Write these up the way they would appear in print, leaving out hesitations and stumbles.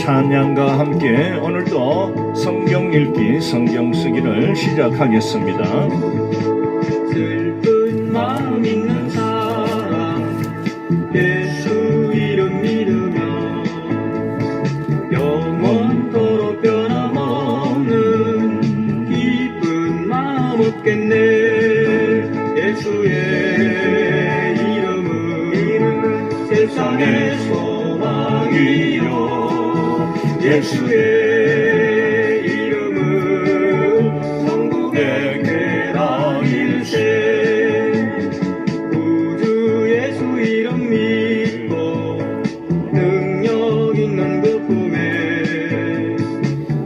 찬양과 함께 오늘도 성경 읽기, 성경 쓰기를 시작하겠습니다. 슬픈 마음 있는 사람 예수 이름 믿으며 영원토록 변함없는 기쁜 마음 얻겠네. 예수의 이름은 세상의 소망이요 예수의 이름은 천국의 쾌락일세. 구주 예수 이름 믿고 능력 있는 그 품에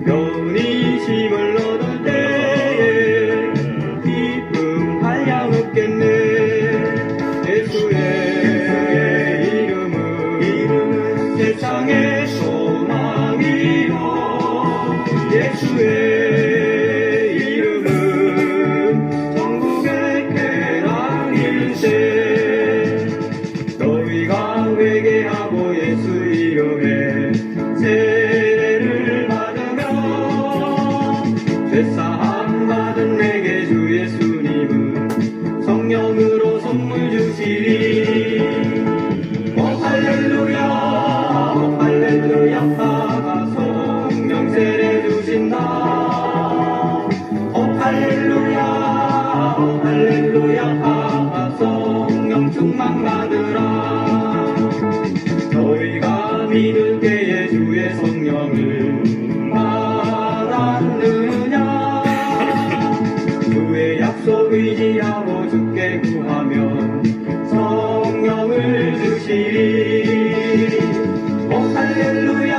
면이심을 얻을 때에 기쁨 한량 얻겠네. 예수의 이름은 세상의 소망이요 예수의 이름은 천국의 쾌락일세. 너희가 회개하고 예수 이름에 세례를 받으면 죄사함 받은 내게 주 예수님은 성령으로 선물 주시리. 오 할렐루야 오 할렐루야 아가 성령 세례 주신다. 오 할렐루야 오 할렐루야 아가 성령 충만 받으라. 너희가 믿을 때에 주의 성령을 받았느냐. 주의 약속 의지하고 주께 구하면 성령을 주시리. 오 할렐루야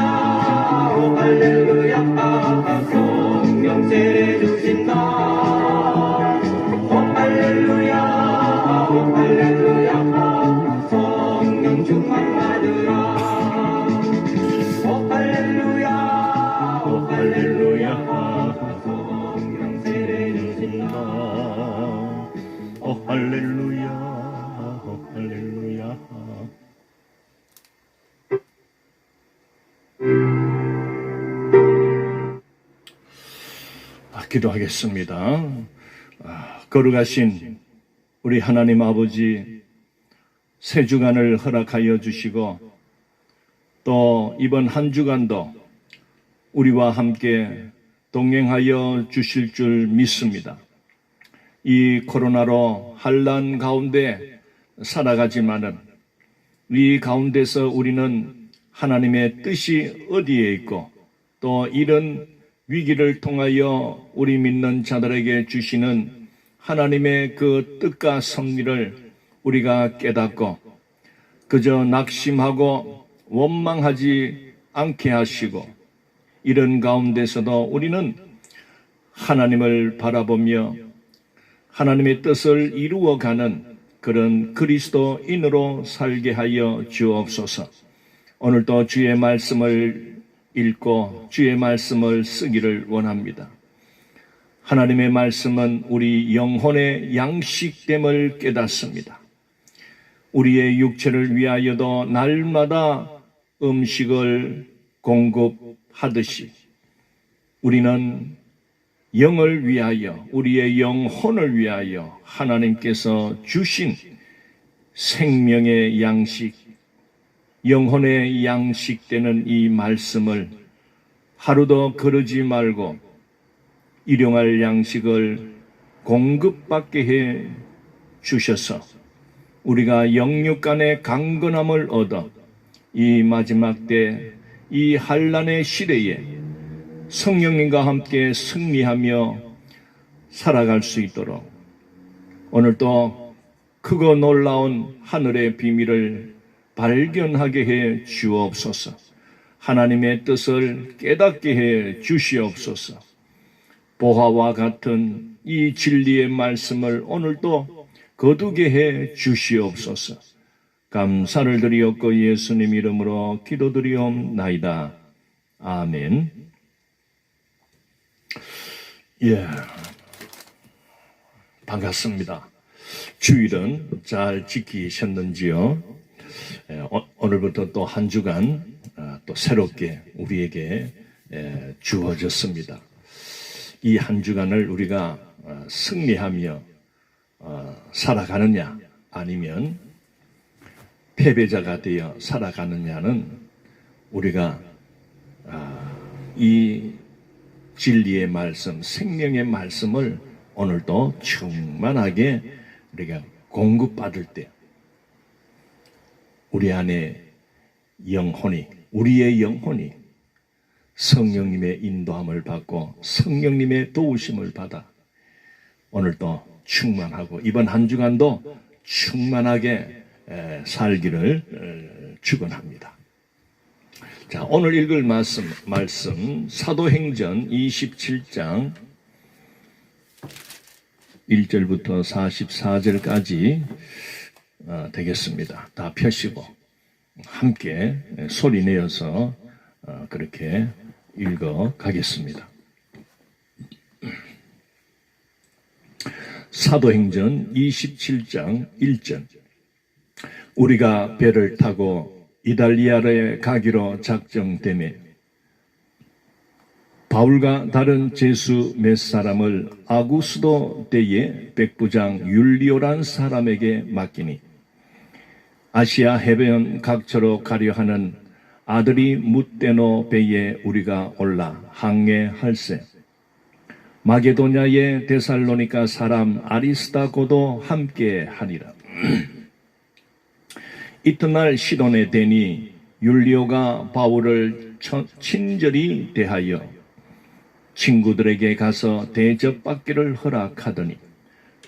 오 할렐루야 아가 성령 세례 주신다. 오 할렐루야 오 할렐루야 아가 성령 충만 받으라. 오 할렐루야 오 할렐루야 아가 성령 세례 주신다. 오 할렐루야, 오 할렐루야. 기도하겠습니다. 거룩하신 우리 하나님 아버지, 새 주간을 허락하여 주시고 또 이번 한 주간도 우리와 함께 동행하여 주실 줄 믿습니다. 이 코로나로 환난 가운데 살아가지만은 이 가운데서 우리는 하나님의 뜻이 어디에 있고 또 이런 위기를 통하여 우리 믿는 자들에게 주시는 하나님의 그 뜻과 섭리를 우리가 깨닫고 그저 낙심하고 원망하지 않게 하시고 이런 가운데서도 우리는 하나님을 바라보며 하나님의 뜻을 이루어가는 그런 그리스도인으로 살게 하여 주옵소서. 오늘도 주의 말씀을 읽고 주의 말씀을 쓰기를 원합니다. 하나님의 말씀은 우리 영혼의 양식됨을 깨닫습니다. 우리의 육체를 위하여도 날마다 음식을 공급하듯이 우리는 영을 위하여, 우리의 영혼을 위하여 하나님께서 주신 생명의 양식, 영혼의 양식되는 이 말씀을 하루도 거르지 말고 일용할 양식을 공급받게 해 주셔서 우리가 영육 간의 강건함을 얻어 이 마지막 때 이 환난의 시대에 성령님과 함께 승리하며 살아갈 수 있도록 오늘도 크고 놀라운 하늘의 비밀을 발견하게 해 주옵소서. 하나님의 뜻을 깨닫게 해 주시옵소서. 보화와 같은 이 진리의 말씀을 오늘도 거두게 해 주시옵소서. 감사를 드리옵고 예수님 이름으로 기도드리옵나이다. 아멘. 반갑습니다. 주일은 잘 지키셨는지요? 오늘부터 또 한 주간 또 새롭게 우리에게 주어졌습니다. 이 한 주간을 우리가 승리하며 살아가느냐 아니면 패배자가 되어 살아가느냐는 우리가 이 진리의 말씀, 생명의 말씀을 오늘도 충만하게 우리가 공급받을 때 우리 안에 영혼이, 우리의 영혼이 성령님의 인도함을 받고 성령님의 도우심을 받아 오늘도 충만하고 이번 한 주간도 충만하게 살기를 축원합니다. 자, 오늘 읽을 말씀 사도행전 27장 1절부터 44절까지 되겠습니다. 다 펴시고 함께 소리 내어서 그렇게 읽어 가겠습니다. 사도행전 27장 1절. 우리가 배를 타고 이달리아에 가기로 작정되매 바울과 다른 제수 몇 사람을 아구스도 때에 백부장 율리오란 사람에게 맡기니 아시아 해변 각처로 가려 하는 아들이 뭇데노 배에 우리가 올라 항해할세. 마게도냐의 데살로니가 사람 아리스다고도 함께 하니라. 이튿날 시돈에 대니 율리오가 바울을 친절히 대하여 친구들에게 가서 대접받기를 허락하더니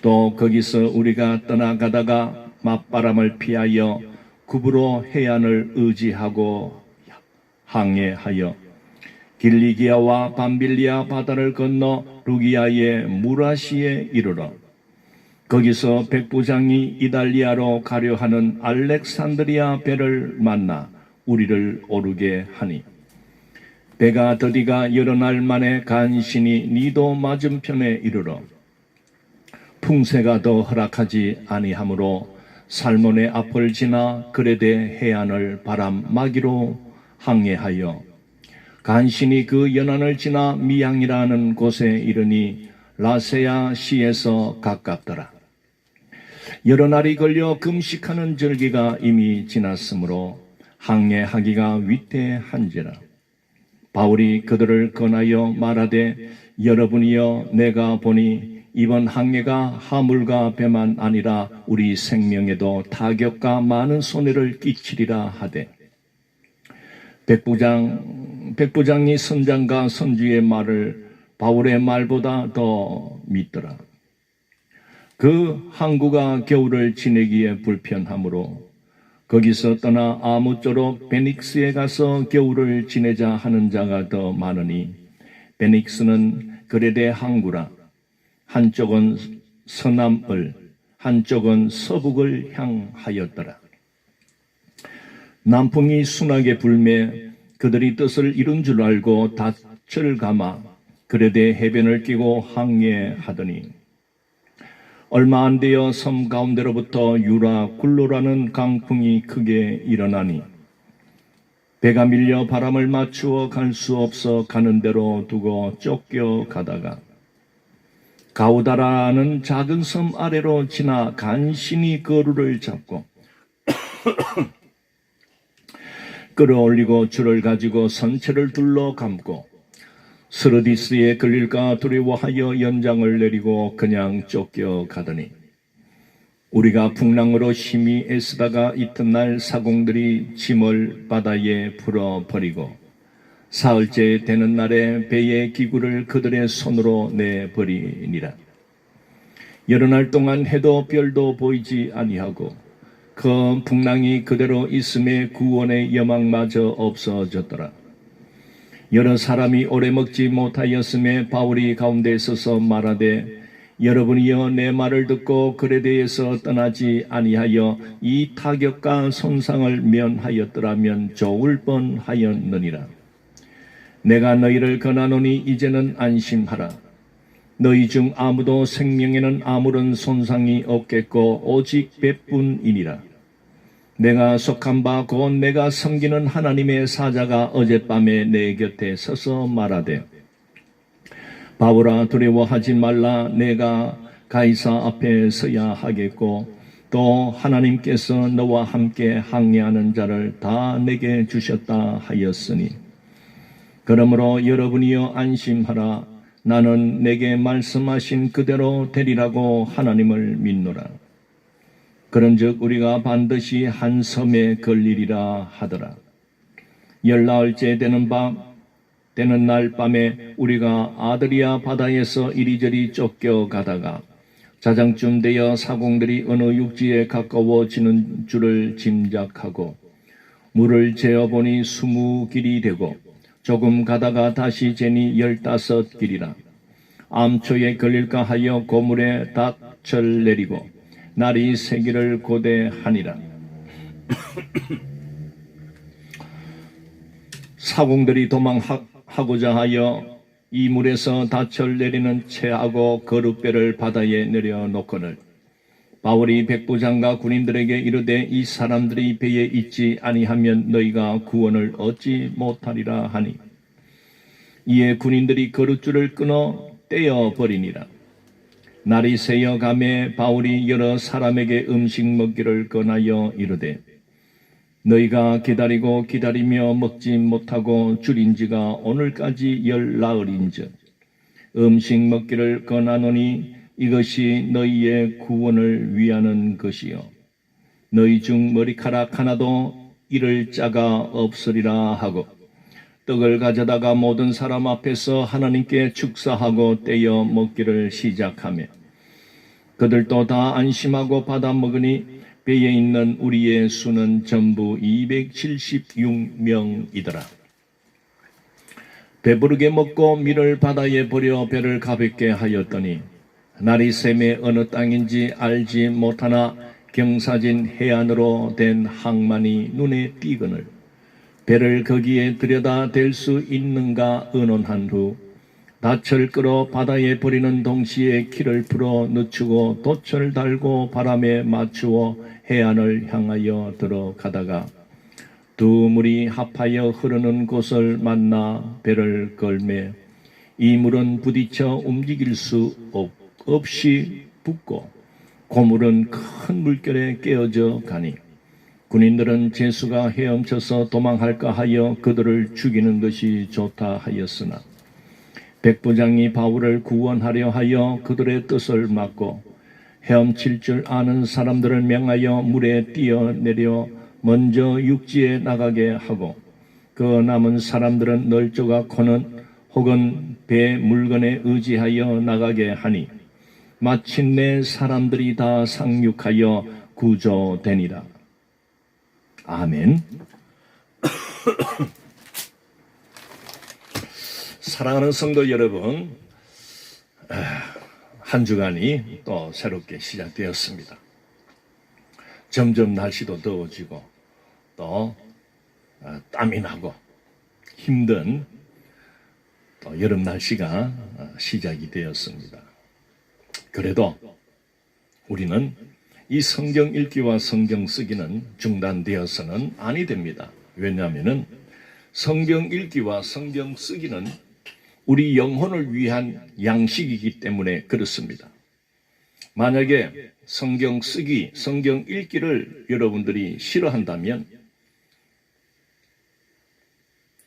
또 거기서 우리가 떠나가다가 맞바람을 피하여 구브로 해안을 의지하고 항해하여 길리기아와 밤빌리아 바다를 건너 루기아의 무라시에 이르러 거기서 백부장이 이달리아로 가려 하는 알렉산드리아 배를 만나 우리를 오르게 하니 배가 더디가 여러 날 만에 간신히 니도 맞은편에 이르러 풍세가 더 허락하지 아니하므로 살몬의 앞을 지나 그레데 해안을 바람막이로 항해하여 간신히 그 연안을 지나 미양이라는 곳에 이르니 라세아 시에서 가깝더라. 여러 날이 걸려 금식하는 절기가 이미 지났으므로 항해하기가 위태한지라. 바울이 그들을 권하여 말하되 여러분이여 내가 보니 이번 항해가 하물과 배만 아니라 우리 생명에도 타격과 많은 손해를 끼치리라 하되 백부장이 선장과 선주의 말을 바울의 말보다 더 믿더라. 그 항구가 겨울을 지내기에 불편하므로 거기서 떠나 아무쪼록 베닉스에 가서 겨울을 지내자 하는 자가 더 많으니 베닉스는 그레데 항구라. 한쪽은 서남을 한쪽은 서북을 향하였더라. 남풍이 순하게 불매 그들이 뜻을 이룬 줄 알고 닻을 감아 그레데 해변을 끼고 항해하더니 얼마 안 되어 섬 가운데로부터 유라 굴로라는 강풍이 크게 일어나니 배가 밀려 바람을 맞추어 갈 수 없어 가는 대로 두고 쫓겨가다가 가우다라는 작은 섬 아래로 지나 간신히 거루를 잡고 끌어올리고 줄을 가지고 선체를 둘러 감고 스르디스에 걸릴까 두려워하여 연장을 내리고 그냥 쫓겨가더니 우리가 풍랑으로 심히 애쓰다가 이튿날 사공들이 짐을 바다에 풀어버리고 사흘째 되는 날에 배의 기구를 그들의 손으로 내버리니라. 여러 날 동안 해도 별도 보이지 아니하고 그 풍랑이 그대로 있음에 구원의 여망마저 없어졌더라. 여러 사람이 오래 먹지 못하였음에 바울이 가운데 서서 말하되 여러분이여 내 말을 듣고 그레데에서 떠나지 아니하여 이 타격과 손상을 면하였더라면 좋을 뻔하였느니라. 내가 너희를 권하노니 이제는 안심하라. 너희 중 아무도 생명에는 아무런 손상이 없겠고 오직 배뿐이니라. 내가 속한 바 곧 내가 섬기는 하나님의 사자가 어젯밤에 내 곁에 서서 말하되 바울아 두려워하지 말라. 내가 가이사 앞에 서야 하겠고 또 하나님께서 너와 함께 항해하는 자를 다 내게 주셨다 하였으니 그러므로 여러분이여 안심하라. 나는 내게 말씀하신 그대로 되리라고 하나님을 믿노라. 그런즉 우리가 반드시 한 섬에 걸리리라 하더라. 열나흘째 되는 날 밤에 우리가 아드리아 바다에서 이리저리 쫓겨가다가 자정쯤 되어 사공들이 어느 육지에 가까워지는 줄을 짐작하고 물을 재어보니 20길이 되고 조금 가다가 다시 재니 15길이라. 암초에 걸릴까 하여 고물에 닻을 내리고 날이 새기를 고대하니라. 사공들이 도망하고자 하여 이 물에서 닻을 내리는 채하고 거룻배를 바다에 내려놓거늘 바울이 백부장과 군인들에게 이르되 이 사람들이 배에 있지 아니하면 너희가 구원을 얻지 못하리라 하니 이에 군인들이 거룻줄을 끊어 떼어버리니라. 날이 새어가매 바울이 여러 사람에게 음식 먹기를 권하여 이르되 너희가 기다리며 먹지 못하고 줄인 지가 오늘까지 10나흘인즉 음식 먹기를 권하노니 이것이 너희의 구원을 위하는 것이요 너희 중 머리카락 하나도 잃을 자가 없으리라 하고 떡을 가져다가 모든 사람 앞에서 하나님께 축사하고 떼어 먹기를 시작하며 그들도 다 안심하고 받아 먹으니 배에 있는 우리의 수는 전부 276명이더라. 배부르게 먹고 밀을 바다에 버려 배를 가볍게 하였더니 날이 새매 어느 땅인지 알지 못하나 경사진 해안으로 된 항만이 눈에 띄거늘 배를 거기에 들여다 댈 수 있는가 의논한 후 닻을 끌어 바다에 버리는 동시에 키를 풀어 늦추고 돛을 달고 바람에 맞추어 해안을 향하여 들어가다가 두 물이 합하여 흐르는 곳을 만나 배를 걸매 이 물은 부딪혀 움직일 수 없이 붓고 고물은 큰 물결에 깨어져 가니 군인들은 제수가 헤엄쳐서 도망할까 하여 그들을 죽이는 것이 좋다 하였으나 백부장이 바울을 구원하려 하여 그들의 뜻을 막고 헤엄칠 줄 아는 사람들을 명하여 물에 뛰어내려 먼저 육지에 나가게 하고 그 남은 사람들은 널조각호는 혹은 배 물건에 의지하여 나가게 하니 마침내 사람들이 다 상륙하여 구조되니라. 아멘. 사랑하는 성도 여러분, 한 주간이 또 새롭게 시작되었습니다. 점점 날씨도 더워지고 또 땀이 나고 힘든 또 여름 날씨가 시작이 되었습니다. 그래도 우리는 이 성경 읽기와 성경 쓰기는 중단되어서는 아니 됩니다. 왜냐하면 성경 읽기와 성경 쓰기는 우리 영혼을 위한 양식이기 때문에 그렇습니다. 만약에 성경 쓰기, 성경 읽기를 여러분들이 싫어한다면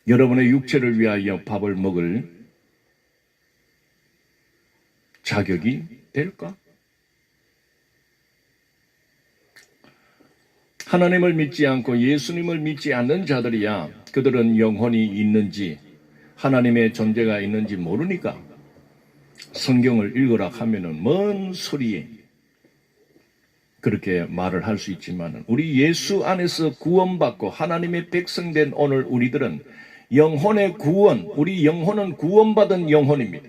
여러분의 육체를 위하여 밥을 먹을 자격이 될까? 하나님을 믿지 않고 예수님을 믿지 않는 자들이야 그들은 영혼이 있는지 하나님의 존재가 있는지 모르니까 성경을 읽으라 하면은 뭔 소리에 그렇게 말을 할 수 있지만 우리 예수 안에서 구원받고 하나님의 백성된 오늘 우리들은 영혼의 구원, 우리 영혼은 구원받은 영혼입니다.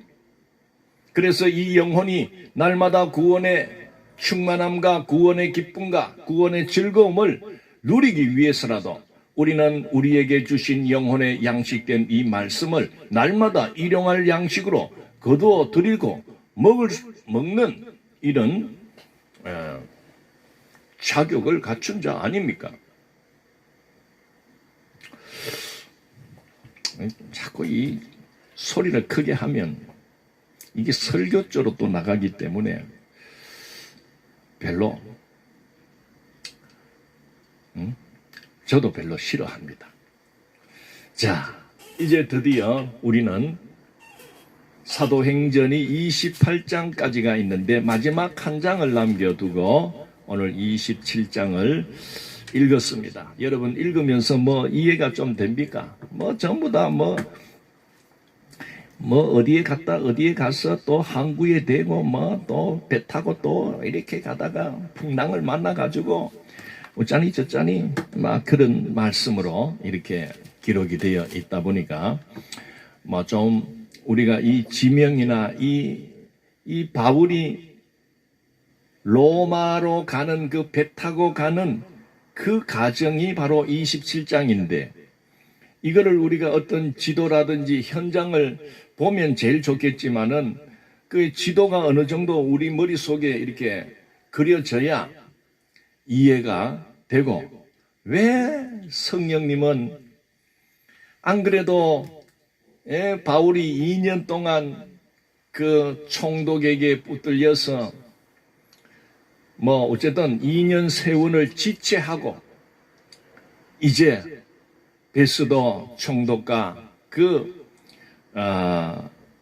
그래서 이 영혼이 날마다 구원의 충만함과 구원의 기쁨과 구원의 즐거움을 누리기 위해서라도 우리는 우리에게 주신 영혼의 양식된 이 말씀을 날마다 일용할 양식으로 거두어 드리고 먹는 이런 자격을 갖춘 자 아닙니까? 자꾸 이 소리를 크게 하면 이게 설교 쪽으로 또 나가기 때문에 별로 저도 별로 싫어합니다. 자, 이제 드디어 우리는 사도행전이 28장까지가 있는데 마지막 한 장을 남겨두고 오늘 27장을 읽었습니다. 여러분 읽으면서 뭐 이해가 좀 됩니까? 뭐 전부 다 뭐 어디에 갔다 어디에 가서 또 항구에 대고 뭐 또 배 타고 또 이렇게 가다가 풍랑을 만나 가지고 어쩌니 저쩌니 막 그런 말씀으로 이렇게 기록이 되어 있다 보니까 뭐 좀 우리가 이 지명이나 이 바울이 로마로 가는 그 배 타고 가는 그 과정이 바로 27장인데 이거를 우리가 어떤 지도라든지 현장을 보면 제일 좋겠지만은 그 지도가 어느 정도 우리 머릿속에 이렇게 그려져야 이해가 되고 왜 성령님은 안 그래도 바울이 2년 동안 그 총독에게 붙들려서 뭐 어쨌든 2년 세운을 지체하고 이제 베스도 총독과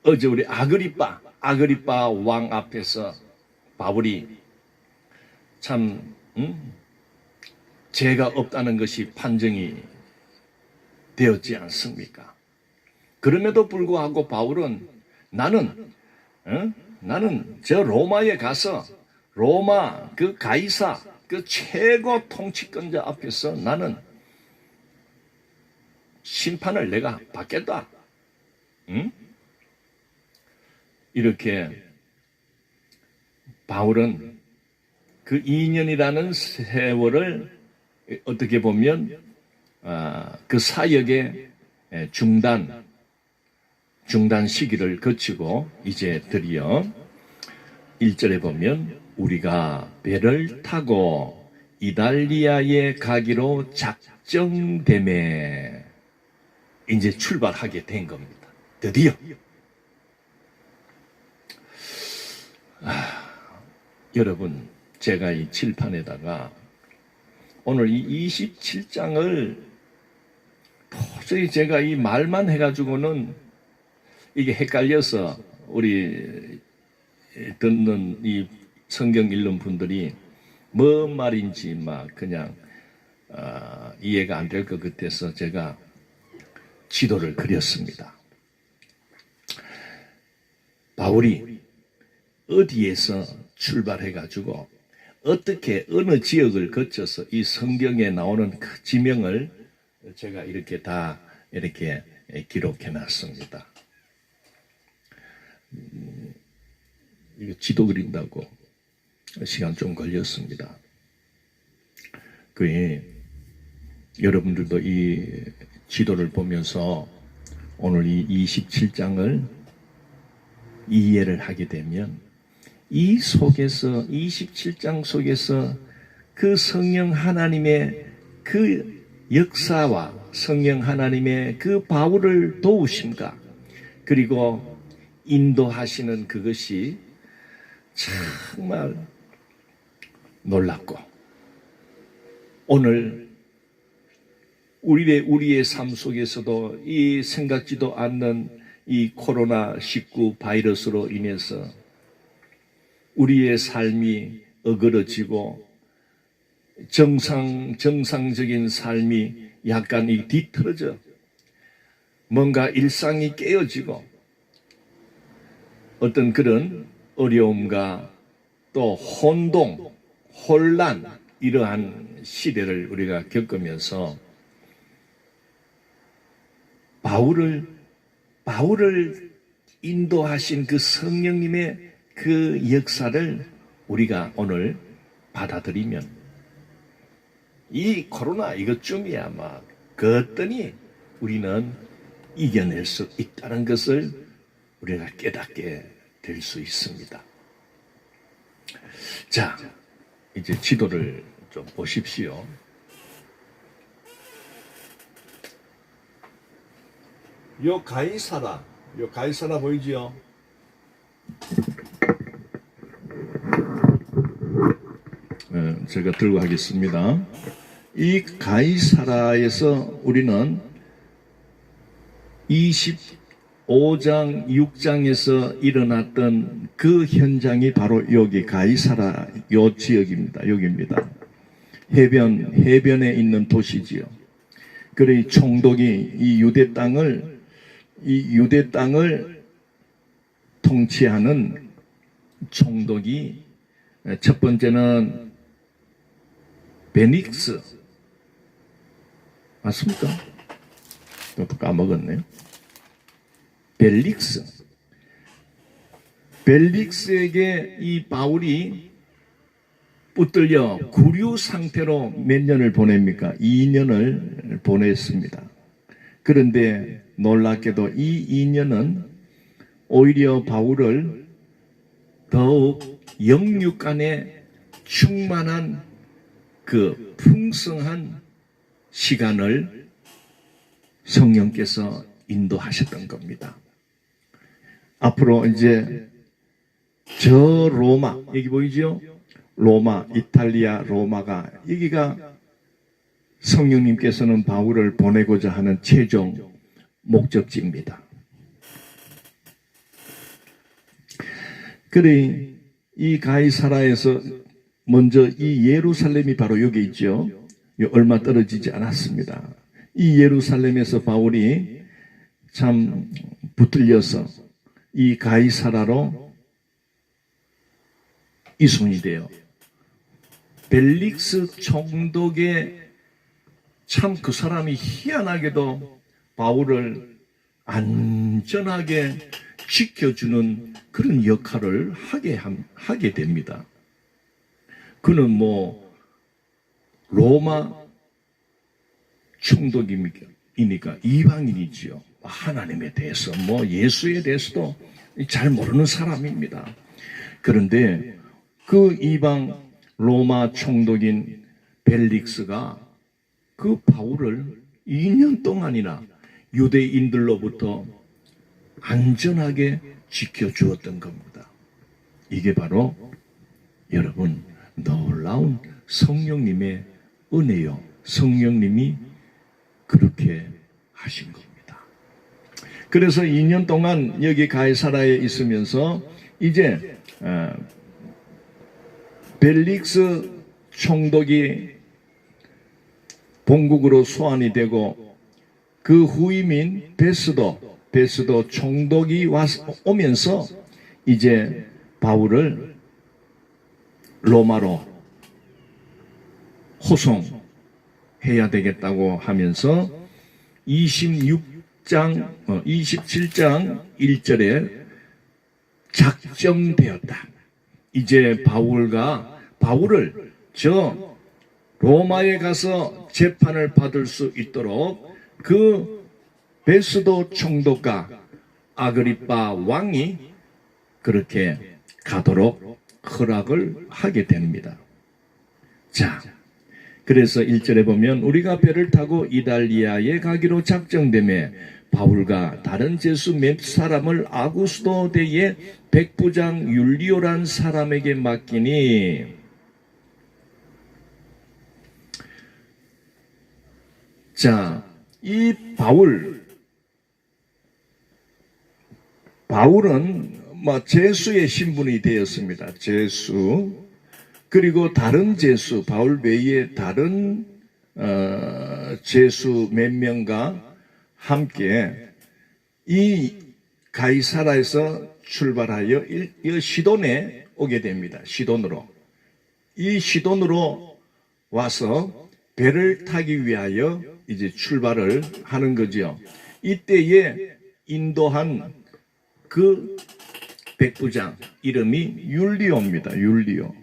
어제 우리 아그리빠 왕 앞에서 바울이 참 죄가 없다는 것이 판정이 되었지 않습니까? 그럼에도 불구하고 바울은 나는 저 로마에 가서 로마 그 가이사 그 최고 통치권자 앞에서 나는 심판을 내가 받겠다. 이렇게 바울은 그 2년이라는 세월을 어떻게 보면 그 사역의 중단 시기를 거치고 이제 드디어 1절에 보면 우리가 배를 타고 이달리아에 가기로 작정되매 이제 출발하게 된 겁니다. 드디어. 여러분, 제가 이 칠판에다가 오늘 이 27장을 도저히 제가 이 말만 해가지고는 이게 헷갈려서 우리 듣는 이 성경 읽는 분들이 뭔 말인지 막 그냥 이해가 안 될 것 같아서 제가 지도를 그렸습니다. 바울이 어디에서 출발해가지고 어떻게 어느 지역을 거쳐서 이 성경에 나오는 그 지명을 제가 이렇게 다 이렇게 기록해 놨습니다. 이거 지도 그린다고 시간 좀 걸렸습니다. 여러분들도 이 지도를 보면서 오늘 이 27장을 이해를 하게 되면 이 속에서 27장 속에서 그 성령 하나님의 그 역사와 성령 하나님의 그 바울을 도우심과 그리고 인도하시는 그것이 정말 놀랍고 오늘 우리의 삶 속에서도 이 생각지도 않는 이 코로나19 바이러스로 인해서 우리의 삶이 어그러지고 정상적인 삶이 약간 뒤틀어져 뭔가 일상이 깨어지고 어떤 그런 어려움과 또 혼란 이러한 시대를 우리가 겪으면서 바울을 인도하신 그 성령님의 그 역사를 우리가 오늘 받아들이면 이 코로나 이것쯤이야 막 그랬더니 우리는 이겨낼 수 있다는 것을 우리가 깨닫게 될 수 있습니다. 자, 이제 지도를 좀 보십시오. 요 가이사라 보이지요? 제가 들고 하겠습니다. 이 가이사라에서 우리는 25장 6장에서 일어났던 그 현장이 바로 여기 가이사라 요 지역입니다. 여기입니다. 해변에 있는 도시지요. 그래 총독이 이 유대 땅을 통치하는 총독이 첫 번째는 베닉스 맞습니까? 또 까먹었네요. 벨릭스에게 이 바울이 붙들려 구류 상태로 몇 년을 보냅니까? 2년을 보냈습니다. 그런데 놀랍게도 이 2년은 오히려 바울을 더욱 영육간에 충만한 그 풍성한 시간을 성령께서 인도하셨던 겁니다. 앞으로 이제 저 로마, 여기 보이죠? 로마, 이탈리아 로마가 여기가 성령님께서는 바울을 보내고자 하는 최종 목적지입니다. 그래 이 가이사라에서 먼저 이 예루살렘이 바로 여기 있죠. 얼마 떨어지지 않았습니다. 이 예루살렘에서 바울이 참 붙들려서 이 가이사라로 이송이 돼요. 벨릭스 총독의 참 그 사람이 희한하게도 바울을 안전하게 지켜주는 그런 역할을 하게 됩니다. 그는 뭐 로마 총독이니까 이방인이지요. 하나님에 대해서 뭐 예수에 대해서도 잘 모르는 사람입니다. 그런데 그 이방 로마 총독인 벨릭스가 그 바울을 2년 동안이나 유대인들로부터 안전하게 지켜주었던 겁니다. 이게 바로 여러분 놀라운 성령님의 은혜요. 성령님이 그렇게 하신 겁니다. 그래서 2년 동안 여기 가이사라에 있으면서 이제 벨릭스 총독이 본국으로 소환이 되고 그 후임인 베스도 총독이 오면서 이제 바울을 로마로 호송해야 되겠다고 하면서 27장 1절에 작정되었다. 이제 바울을 저 로마에 가서 재판을 받을 수 있도록 그 베스도 총독과 아그리빠 왕이 그렇게 가도록 허락을 하게 됩니다. 자, 그래서 1절에 보면 우리가 배를 타고 이달리아에 가기로 작정되매 바울과 다른 제수 몇 사람을 아구스도 대의 백부장 율리오란 사람에게 맡기니 자, 이 바울은 제수의 신분이 되었습니다. 제수. 그리고 다른 제수, 바울 외에 다른 제수 몇 명과 함께 이 가이사라에서 출발하여 시돈에 오게 됩니다. 이 시돈으로 와서 배를 타기 위하여 이제 출발을 하는 거죠. 이때에 인도한 그 백부장 이름이 율리오입니다. 율리오.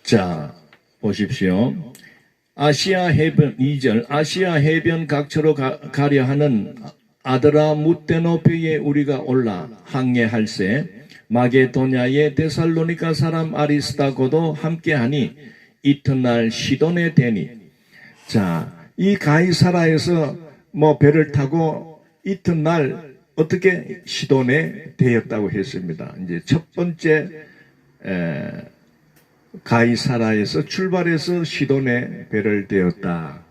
자, 보십시오. 아시아 해변 2절 아시아 해변 각처로 가려 하는 아드라무테노페에 우리가 올라 항해할세 마게도냐의 데살로니가 사람 아리스타고도 함께하니 이튿날 시돈에 대니. 자, 이 가이사라에서 뭐 배를 타고 이튿날 어떻게 시돈에 되었다고 했습니다. 이제 첫 번째 가이사라에서 출발해서 시돈에 배를 대었다.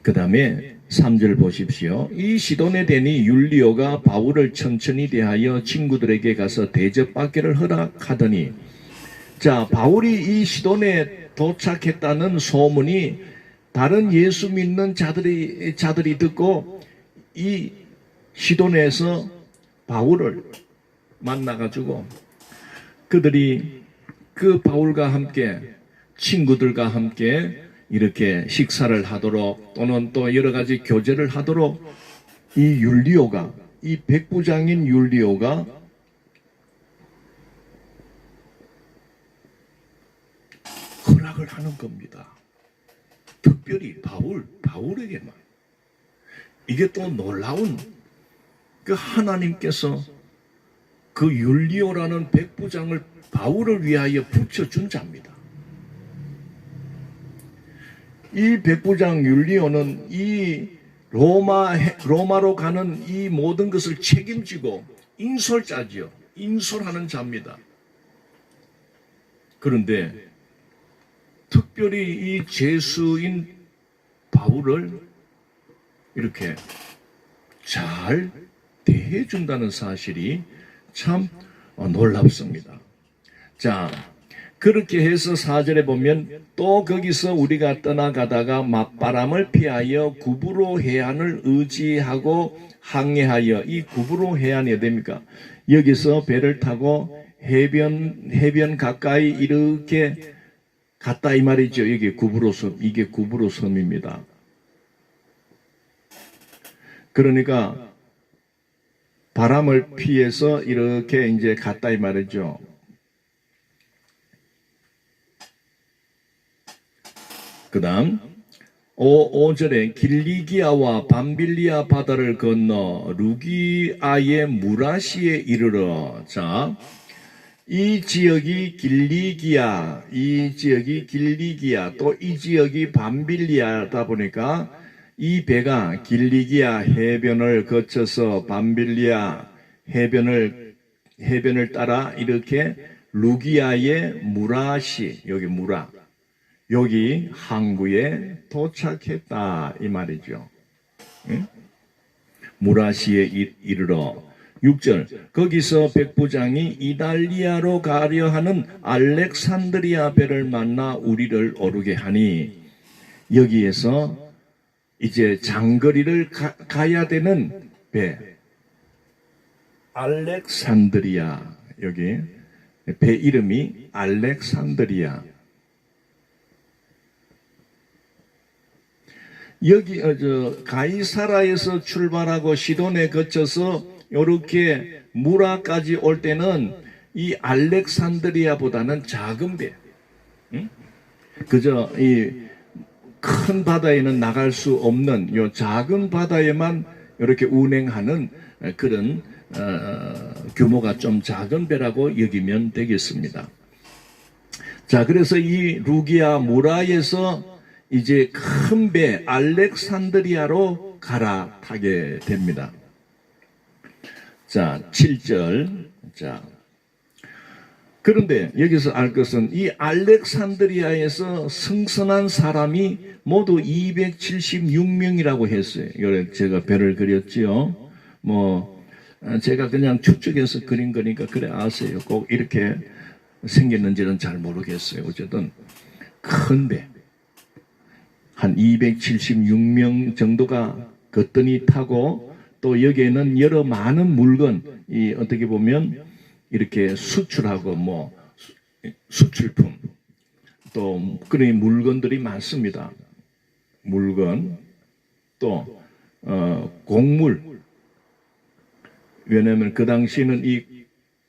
그 다음에 3절 보십시오. 이 시돈에 대니 율리오가 바울을 천천히 대하여 친구들에게 가서 대접받기를 허락하더니, 자, 바울이 이 시돈에 도착했다는 소문이 다른 예수 믿는 자들이 듣고 이 시돈에서 바울을 만나가지고 그들이 그 바울과 함께 친구들과 함께 이렇게 식사를 하도록 또는 또 여러 가지 교제를 하도록 이 율리오가, 이 백부장인 율리오가 허락을 하는 겁니다. 특별히 바울에게만. 이게 또 놀라운 그 하나님께서 그 율리오라는 백부장을 바울을 위하여 붙여준 자입니다. 이 백부장 율리오는 이 로마로 가는 이 모든 것을 책임지고 인솔자지요. 인솔하는 자입니다. 그런데 특별히 이 죄수인 바울을 이렇게 잘 대해준다는 사실이 참 놀랍습니다. 자, 그렇게 해서 4절에 보면 또 거기서 우리가 떠나가다가 맞바람을 피하여 구브로 해안을 의지하고 항해하여, 이 구브로 해안이 어디입니까? 여기서 배를 타고 해변 가까이 이렇게 갔다 이 말이죠. 여기 구브로 섬, 이게 구브로 섬입니다. 그러니까 바람을 피해서 이렇게 이제 갔다 이 말이죠. 그 다음 5절에 길리기아와 밤빌리아 바다를 건너 루기아의 무라시에 이르러. 자, 이 지역이 길리기아, 또 이 지역이 밤빌리아다 보니까 이 배가 길리기아 해변을 거쳐서 밤빌리아 해변을 따라 이렇게 루기아의 무라시, 여기 항구에 도착했다 이 말이죠. 응? 무라시에 이르러. 6절, 거기서 백부장이 이달리아로 가려 하는 알렉산드리아 배를 만나 우리를 오르게 하니, 여기에서 이제 장거리를 가야 되는 배, 알렉산드리아, 여기 배 이름이 알렉산드리아. 여기 가이사라에서 출발하고 시돈에 거쳐서 이렇게 무라까지 올 때는 이 알렉산드리아보다는 작은 배, 응? 그저 이 큰 바다에는 나갈 수 없는 요 작은 바다에만 이렇게 운행하는 그런 규모가 좀 작은 배라고 여기면 되겠습니다. 자, 그래서 이 루기아 무라에서 이제 큰 배 알렉산드리아로 갈아타게 됩니다. 자, 7절. 자, 그런데 여기서 알 것은 이 알렉산드리아에서 승선한 사람이 모두 276명이라고 했어요. 제가 배를 그렸지요. 제가 그냥 추측해서 그린 거니까 그래 아세요. 꼭 이렇게 생겼는지는 잘 모르겠어요. 어쨌든 큰 배. 한 276명 정도가 거뜬히 타고, 또 여기에는 여러 많은 물건, 이 어떻게 보면 이렇게 수출하고 수출품, 또 그런 물건들이 많습니다. 물건, 또 곡물. 왜냐하면 그 당시에는 이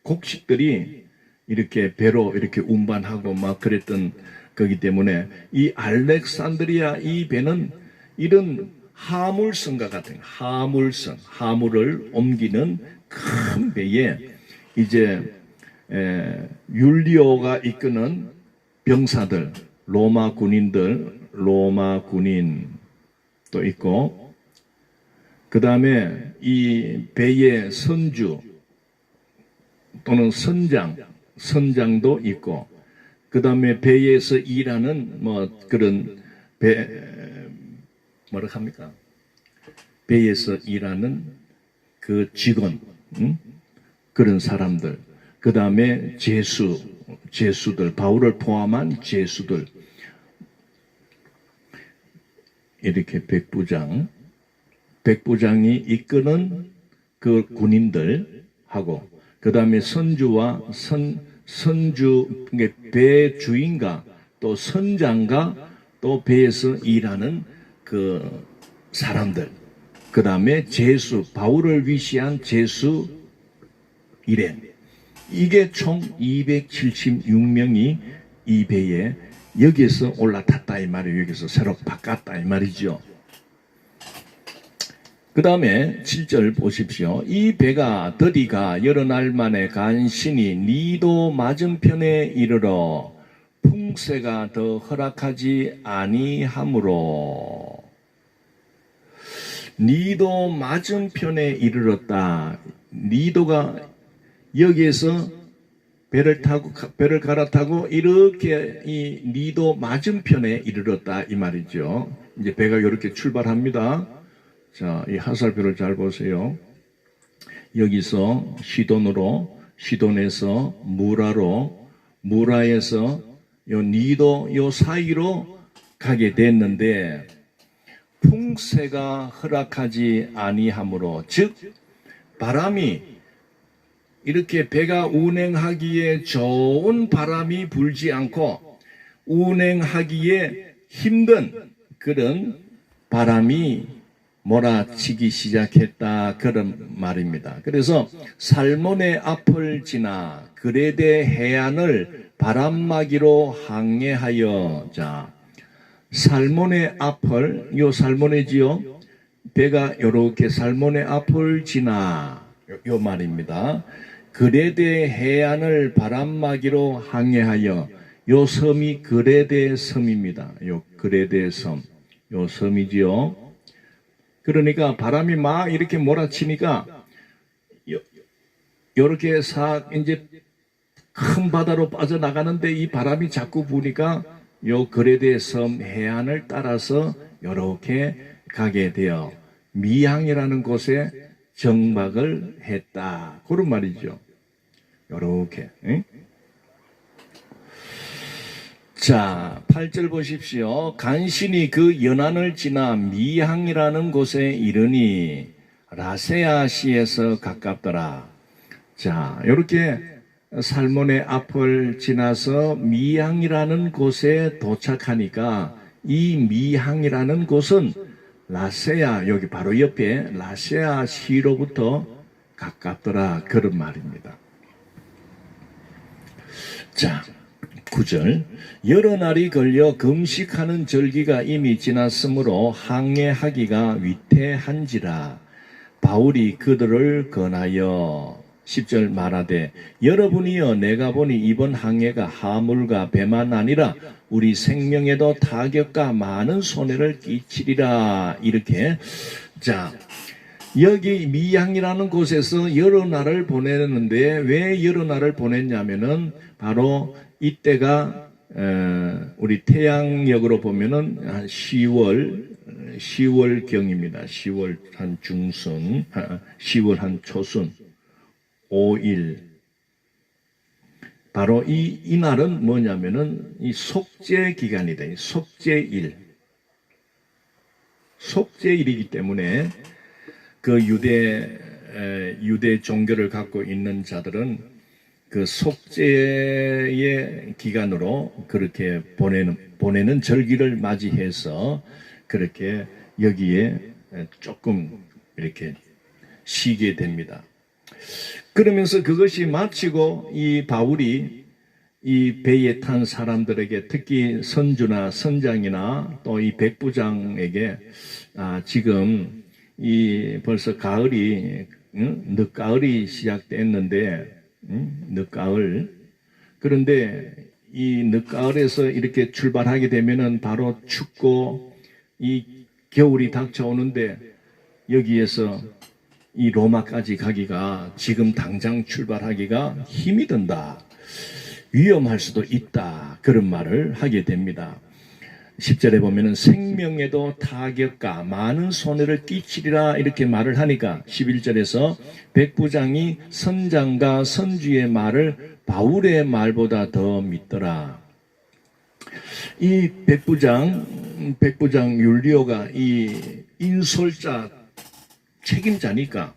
곡식들이 이렇게 배로 이렇게 운반하고 막 그랬던 거기 때문에 이 알렉산드리아 이 배는 이런 하물선과 같은 하물을 옮기는 큰 배에 이제 율리오가 이끄는 병사들, 로마 군인들, 로마 군인 또 있고, 그 다음에 이 배의 선주 또는 선장도 있고, 그 다음에 배에서 일하는 뭐 그런 뭐라 합니까? 배에서 일하는 그 직원, 그런 사람들, 그 다음에 제수들, 바울을 포함한 제수들, 이렇게 백부장이 이끄는 그 군인들하고, 그 다음에 선주와 배 주인과 또 선장과 또 배에서 일하는 그 사람들, 그 다음에 바울을 위시한 제수 일행, 이게 총 276명이 이 배에 여기에서 올라탔다 이 말이에요. 여기서 새로 바꿨다 이 말이죠. 그 다음에 7절 보십시오. 이 배가 더디가 여러 날 만에 간신히 니도 맞은편에 이르러 풍세가 더 허락하지 아니하므로, 니도 맞은편에 이르렀다. 니도가 여기에서 배를 갈아타고 이렇게 이 니도 맞은편에 이르렀다 이 말이죠. 이제 배가 이렇게 출발합니다. 자, 이 하살표를 잘 보세요. 여기서 시돈에서 무라에서 요 니도 요 사이로 가게 됐는데, 풍세가 허락하지 아니하므로, 즉 바람이 이렇게 배가 운행하기에 좋은 바람이 불지 않고 운행하기에 힘든 그런 바람이 몰아치기 시작했다, 그런 말입니다. 그래서 살몬의 앞을 지나 그레데 해안을 바람막이로 항해하여, 자, 살몬의 앞을, 요 살몬이지요. 배가 이렇게 살몬의 앞을 지나, 요 말입니다. 그레데 해안을 바람막이로 항해하여, 요 섬이 그레데 섬입니다. 요 그레데 섬, 요 섬이지요. 그러니까 바람이 막 이렇게 몰아치니까 요렇게 이제 큰 바다로 빠져나가는데 이 바람이 자꾸 부니까 요 그레데 섬 해안을 따라서 요렇게 가게 되어 미항이라는 곳에 정박을 했다, 그런 말이죠. 요렇게. 응? 자, 8절 보십시오. 간신히 그 연안을 지나 미항이라는 곳에 이르니 라세아시에서 가깝더라. 자, 이렇게 살몬의 앞을 지나서 미항이라는 곳에 도착하니까, 이 미항이라는 곳은 라세아, 여기 바로 옆에 라세아 시로부터 가깝더라, 그런 말입니다. 자, 9절. 여러 날이 걸려 금식하는 절기가 이미 지났으므로 항해하기가 위태한지라 바울이 그들을 권하여 10절 말하되, 여러분이여 내가 보니 이번 항해가 하물과 배만 아니라 우리 생명에도 타격과 많은 손해를 끼치리라. 이렇게, 자, 여기 미항이라는 곳에서 여러 날을 보내는데, 왜 여러 날을 보냈냐면은 바로 이때가 우리 태양역으로 보면은 한 10월경입니다. 10월 한 중순, 10월 한 초순, 5일. 바로 이 날은 뭐냐면은 이 속죄 기간이다. 속죄일. 속죄일이기 때문에 그 유대 종교를 갖고 있는 자들은 그 속죄의 기간으로 그렇게 보내는 절기를 맞이해서 그렇게 여기에 조금 이렇게 쉬게 됩니다. 그러면서 그것이 마치고 이 바울이 이 배에 탄 사람들에게, 특히 선주나 선장이나 또 이 백부장에게, 지금 이 벌써 가을이, 늦가을이 시작됐는데, 늦가을. 그런데 이 늦가을에서 이렇게 출발하게 되면은 바로 춥고 이 겨울이 닥쳐오는데 여기에서 이 로마까지 가기가 지금 당장 출발하기가 힘이 든다. 위험할 수도 있다. 그런 말을 하게 됩니다. 10절에 보면은 생명에도 타격과 많은 손해를 끼치리라 이렇게 말을 하니까 11절에서 백부장이 선장과 선주의 말을 바울의 말보다 더 믿더라. 이 백부장 율리오가 이 인솔자 책임자니까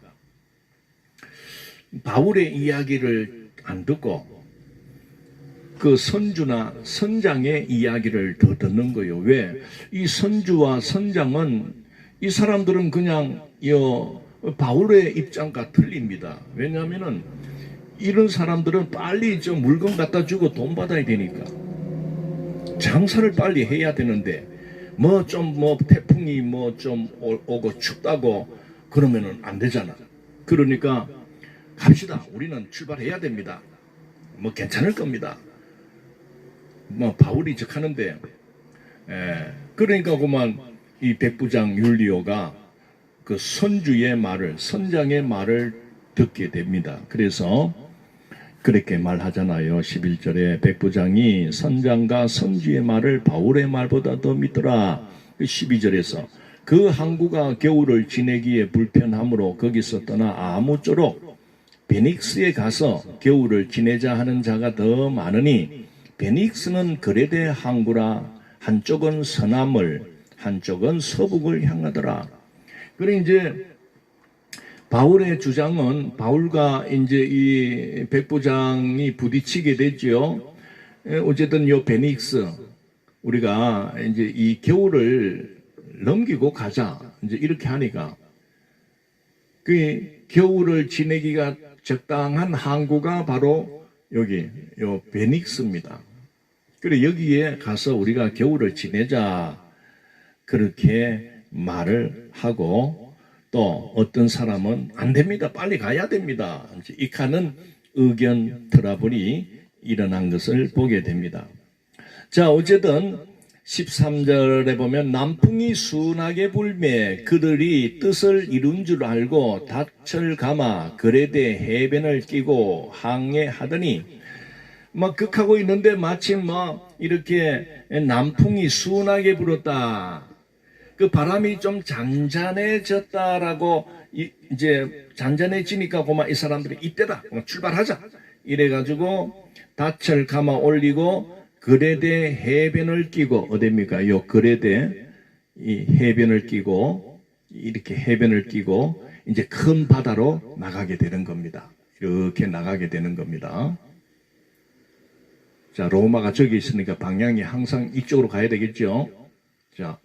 바울의 이야기를 안 듣고 그 선주나 선장의 이야기를 더 듣는 거예요. 왜? 이 선주와 선장은 이 사람들은 그냥 바울의 입장과 틀립니다. 왜냐하면은 이런 사람들은 빨리 저 물건 갖다 주고 돈 받아야 되니까 장사를 빨리 해야 되는데 뭐 태풍이 좀 오고 춥다고 그러면은 안 되잖아. 그러니까 갑시다. 우리는 출발해야 됩니다. 뭐 괜찮을 겁니다. 바울이 적하는데, 그러니까 그만 이 백부장 율리오가 그 선주의 말을, 선장의 말을 듣게 됩니다. 그래서 그렇게 말하잖아요. 11절에 백부장이 선장과 선주의 말을 바울의 말보다 더 믿더라. 12절에서 그 항구가 겨울을 지내기에 불편하므로 거기서 떠나 아무쪼록 베닉스에 가서 겨울을 지내자 하는 자가 더 많으니 베닉스는 그레데 항구라 한쪽은 서남을 한쪽은 서북을 향하더라. 그래 이제 바울의 주장은 바울과 이제 이 백부장이 부딪히게 됐죠. 어쨌든 요 베닉스 우리가 이제 이 겨울을 넘기고 가자 이제 이렇게 하니까 그 겨울을 지내기가 적당한 항구가 바로 여기 요 베닉스입니다. 그래 여기에 가서 우리가 겨울을 지내자 그렇게 말을 하고 또 어떤 사람은 안 됩니다. 빨리 가야 됩니다. 이카는 의견 트러블이 일어난 것을 보게 됩니다. 자 어쨌든 13절에 보면 남풍이 순하게 불매 그들이 뜻을 이룬 줄 알고 닻을 감아 그레데 해변을 끼고 항해하더니 막 극하고 있는데 마침 이렇게 남풍이 순하게 불었다. 그 바람이 좀 잔잔해졌다라고 이제 잔잔해지니까 고마 이 사람들이 이때다. 출발하자. 이래가지고 닻을 감아 올리고 그레데 해변을 끼고 어디입니까? 요 그레데 이 해변을 끼고 이렇게 해변을 끼고 이제 큰 바다로 나가게 되는 겁니다. 이렇게 나가게 되는 겁니다. 자, 로마가 저기 있으니까 방향이 항상 이쪽으로 가야 되겠죠. 자,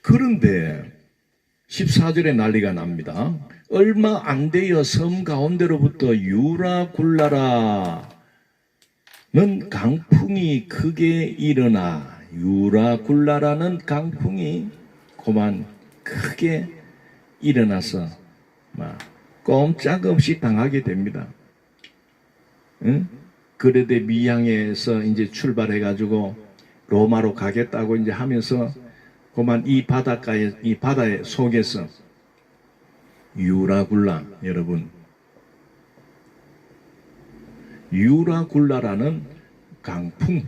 그런데 14절에 난리가 납니다. 얼마 안 되어 섬 가운데로부터 유라굴라라는 강풍이 크게 일어나 유라굴라라는 강풍이 그만 크게 일어나서 꼼짝없이 당하게 됩니다. 응? 그레데 미항에서 이제 출발해가지고 로마로 가겠다고 이제 하면서 그만 이 바닷가에 이 바다의 속에서 유라굴라 여러분 유라굴라라는 강풍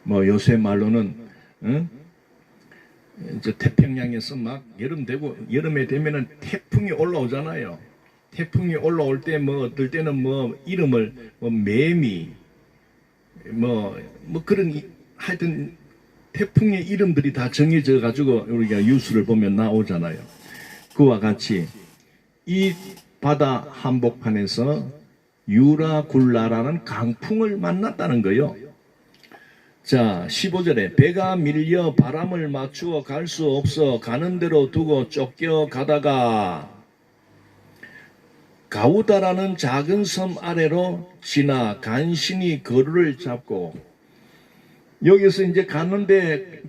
요새 말로는 이제 태평양에서 막 여름 되고 여름에 되면은 태풍이 올라오잖아요. 태풍이 올라올 때 어떨 때는 이름을 매미 그런 하여튼 태풍의 이름들이 다 정해져 가지고 우리가 뉴스를 보면 나오잖아요. 그와 같이 이 바다 한복판에서 유라굴라라는 강풍을 만났다는 거예요. 자, 15절에 배가 밀려 바람을 맞추어 갈 수 없어 가는 대로 두고 쫓겨가다가 가우다라는 작은 섬 아래로 지나 간신히 거루를 잡고 여기서 이제 가는데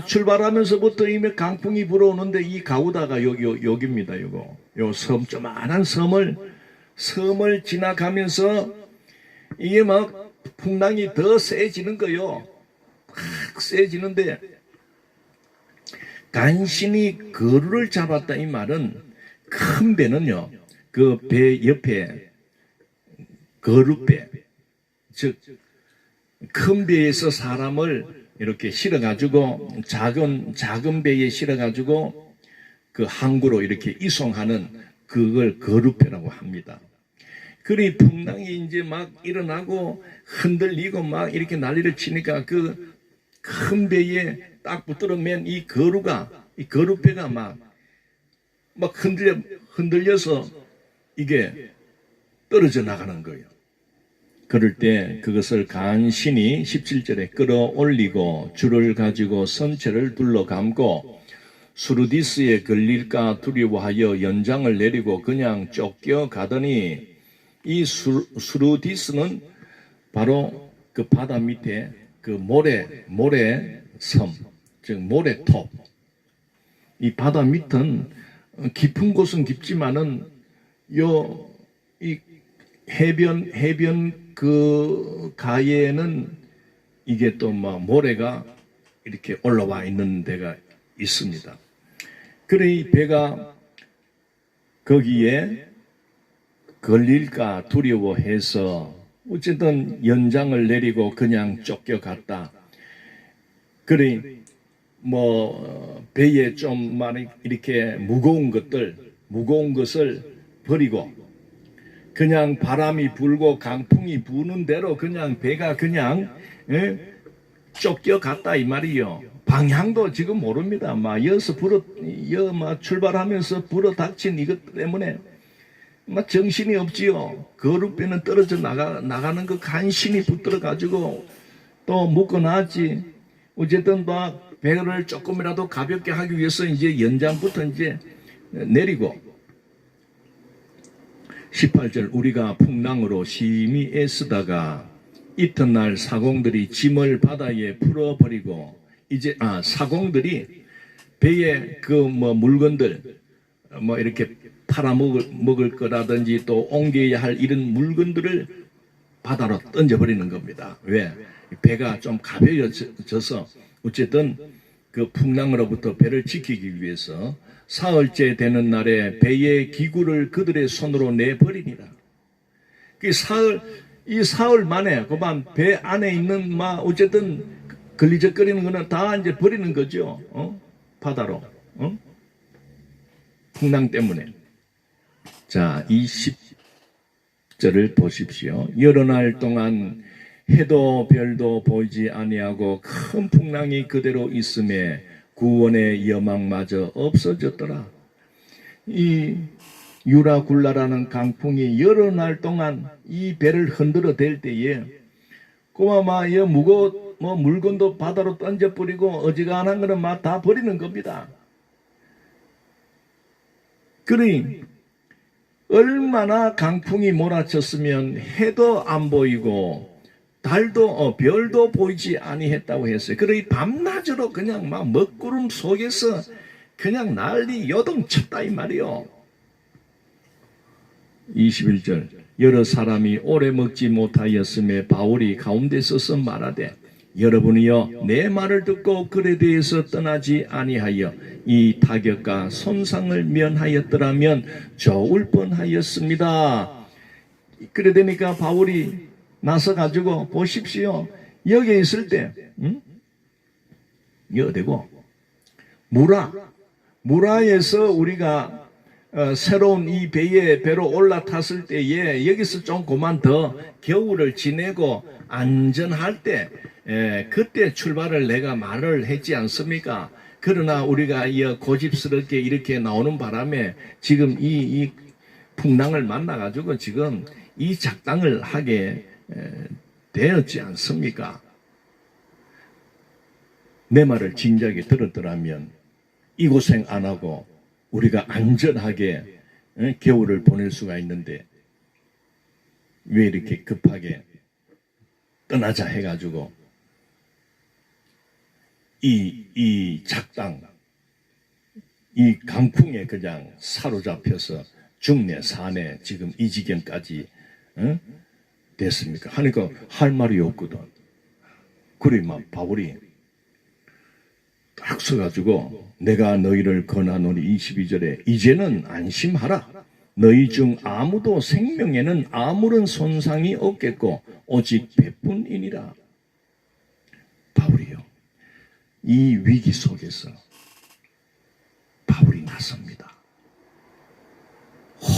출발하면서부터 이미 강풍이 불어오는데 이 가우다가 여기입니다. 요 조그만한 섬을 지나가면서 이게 풍랑이 더 세지는 거요. 확 세지는데 간신히 거루를 잡았다 이 말은 큰 배는요. 그 배 옆에 거루배, 즉 큰 배에서 사람을 이렇게 실어가지고 작은 배에 실어가지고 그 항구로 이렇게 이송하는 그걸 거루배라고 합니다. 그리 풍랑이 이제 막 일어나고 흔들리고 막 이렇게 난리를 치니까 그 큰 배에 딱 붙들어 맨 이 거루배가 막 흔들려서 이게 떨어져 나가는 거예요. 그럴 때 그것을 간신히 17절에 끌어올리고 줄을 가지고 선체를 둘러감고 수르디스에 걸릴까 두려워하여 연장을 내리고 그냥 쫓겨가더니 이 수르디스는 바로 그 바다 밑에 그 모래섬, 즉 모래톱. 이 바다 밑은 깊은 곳은 깊지만은 이 해변 그 가에는 이게 또 막 모래가 이렇게 올라와 있는 데가 있습니다. 그래 이 배가 거기에 걸릴까 두려워해서 어쨌든 연장을 내리고 그냥 쫓겨갔다. 그래 배에 좀 많이 이렇게 무거운 것을 버리고 그냥 바람이 불고 강풍이 부는 대로 그냥 배가 그냥 쫓겨갔다 이 말이요. 방향도 지금 모릅니다. 출발하면서 불어 닥친 이것 때문에 정신이 없지요. 거룩배는 떨어져 나가는 거 간신히 붙들어 가지고 또 묶어놨지. 어쨌든 배를 조금이라도 가볍게 하기 위해서 이제 연장부터 이제 내리고 18절 우리가 풍랑으로 심히 애쓰다가 이튿날 사공들이 짐을 바다에 풀어버리고 이제 사공들이 배에 물건들 이렇게 팔아먹을 거라든지 또 옮겨야 할 이런 물건들을 바다로 던져버리는 겁니다. 왜? 배가 좀 가벼워져서 어쨌든 그 풍랑으로부터 배를 지키기 위해서 사흘째 되는 날에 배의 기구를 그들의 손으로 내버리니라. 이 사흘 만에 그만 배 안에 있는 어쨌든 걸리적거리는 거는 다 이제 버리는 거죠. 바다로. 풍랑 때문에. 자, 20절을 보십시오. 여러 날 동안 해도 별도 보이지 아니하고 큰 풍랑이 그대로 있음에 구원의 여망마저 없어졌더라. 이 유라굴라라는 강풍이 여러 날 동안 이 배를 흔들어 댈 때에 물건도 바다로 던져버리고 어지간한 거는 다 버리는 겁니다. 그러니 얼마나 강풍이 몰아쳤으면 해도 안 보이고 별도 보이지 아니했다고 했어요. 그러니 밤낮으로 그냥 먹구름 속에서 그냥 난리 요동쳤다 이 말이요. 21절 여러 사람이 오래 먹지 못하였음에 바울이 가운데 서서 말하되 여러분이여 내 말을 듣고 글에 대해서 떠나지 아니하여 이 타격과 손상을 면하였더라면 좋을 뻔하였습니다. 그래 되니까 바울이 나서 가지고 보십시오. 여기에 있을 때 여대고 무라에서 우리가 새로운 이 배로 올라탔을 때에 여기서 좀 그만 더 겨울을 지내고 안전할 때 그때 출발을 내가 말을 했지 않습니까? 그러나 우리가 고집스럽게 이렇게 나오는 바람에 지금 이 풍랑을 만나가지고 지금 이 작당을 하게 되었지 않습니까? 내 말을 진작에 들었더라면 이 고생 안 하고 우리가 안전하게 겨울을 보낼 수가 있는데 왜 이렇게 급하게 떠나자 해가지고 이 작당 이 강풍에 그냥 사로잡혀서 죽네 사네 지금 이 지경까지 됐습니까? 하니까 할 말이 없거든. 그래 막 바울이 딱 서가지고 내가 너희를 권하노니 22절에 이제는 안심하라. 너희 중 아무도 생명에는 아무런 손상이 없겠고 오직 배뿐이니라. 바울이요. 이 위기 속에서 바울이 나섭니다.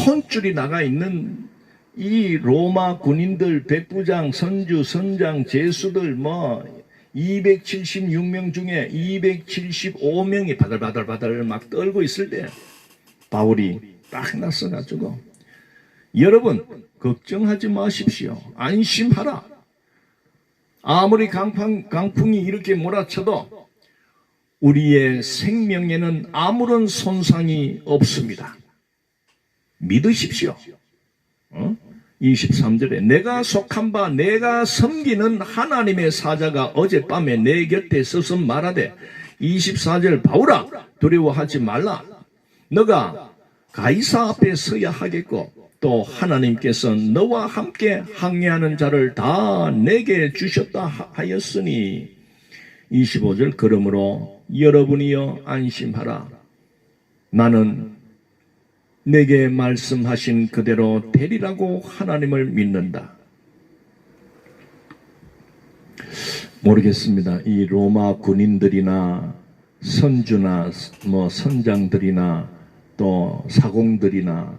혼줄이 나가 있는 이 로마 군인들, 백부장, 선주, 선장, 제수들 276명 중에 275명이 바들바들 막 떨고 있을 때 바울이 딱 나서가지고 여러분 걱정하지 마십시오. 안심하라. 아무리 강풍이 이렇게 몰아쳐도 우리의 생명에는 아무런 손상이 없습니다. 믿으십시오. 23절에 내가 속한 바 내가 섬기는 하나님의 사자가 어젯밤에 내 곁에 서서 말하되 24절 바울아 두려워하지 말라. 너가 가이사 앞에 서야 하겠고 또 하나님께서 너와 함께 항해하는 자를 다 내게 주셨다 하였으니 25절 그러므로 여러분이여 안심하라. 나는 내게 말씀하신 그대로 되리라고 하나님을 믿는다. 모르겠습니다. 이 로마 군인들이나 선주나 선장들이나 또 사공들이나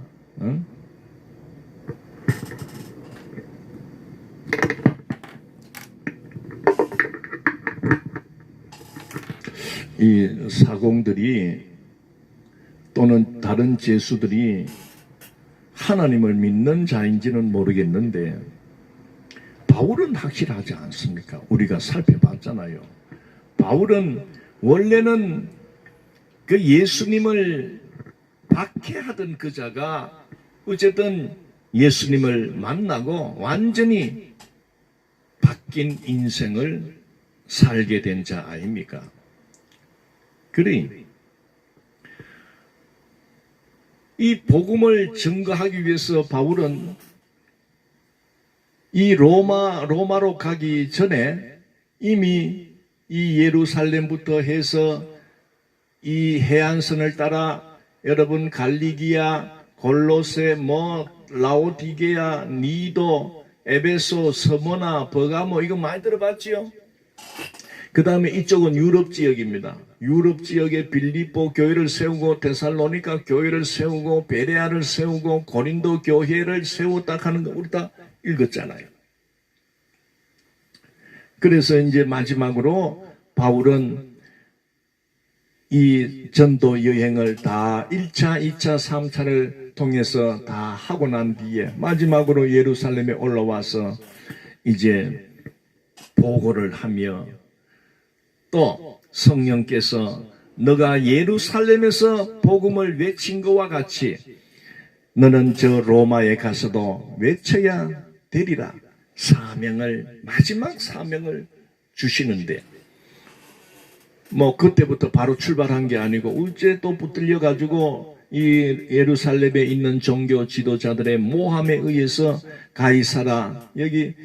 이 사공들이 또는 다른 제수들이 하나님을 믿는 자인지는 모르겠는데 바울은 확실하지 않습니까? 우리가 살펴봤잖아요. 바울은 원래는 그 예수님을 박해하던 그 자가 어쨌든 예수님을 만나고 완전히 바뀐 인생을 살게 된 자 아닙니까? 그러니 이 복음을 증거하기 위해서 바울은 이 로마로 가기 전에 이미 이 예루살렘부터 해서 이 해안선을 따라 여러분 갈리기아, 골로새, 라오디게아, 니도, 에베소, 서머나, 버가모 이거 많이 들어봤지요? 그 다음에 이쪽은 유럽 지역입니다. 유럽 지역에 빌립보 교회를 세우고 데살로니가 교회를 세우고 베레아를 세우고 고린도 교회를 세웠다 하는 거 우리 다 읽었잖아요. 그래서 이제 마지막으로 바울은 이 전도 여행을 다 1차, 2차, 3차를 통해서 다 하고 난 뒤에 마지막으로 예루살렘에 올라와서 이제 보고를 하며 또 성령께서 너가 예루살렘에서 복음을 외친 것과 같이 너는 저 로마에 가서도 외쳐야 되리라. 마지막 사명을 주시는데 그때부터 바로 출발한 게 아니고 어째 또 붙들려 가지고 이 예루살렘에 있는 종교 지도자들의 모함에 의해서 가이사라 여기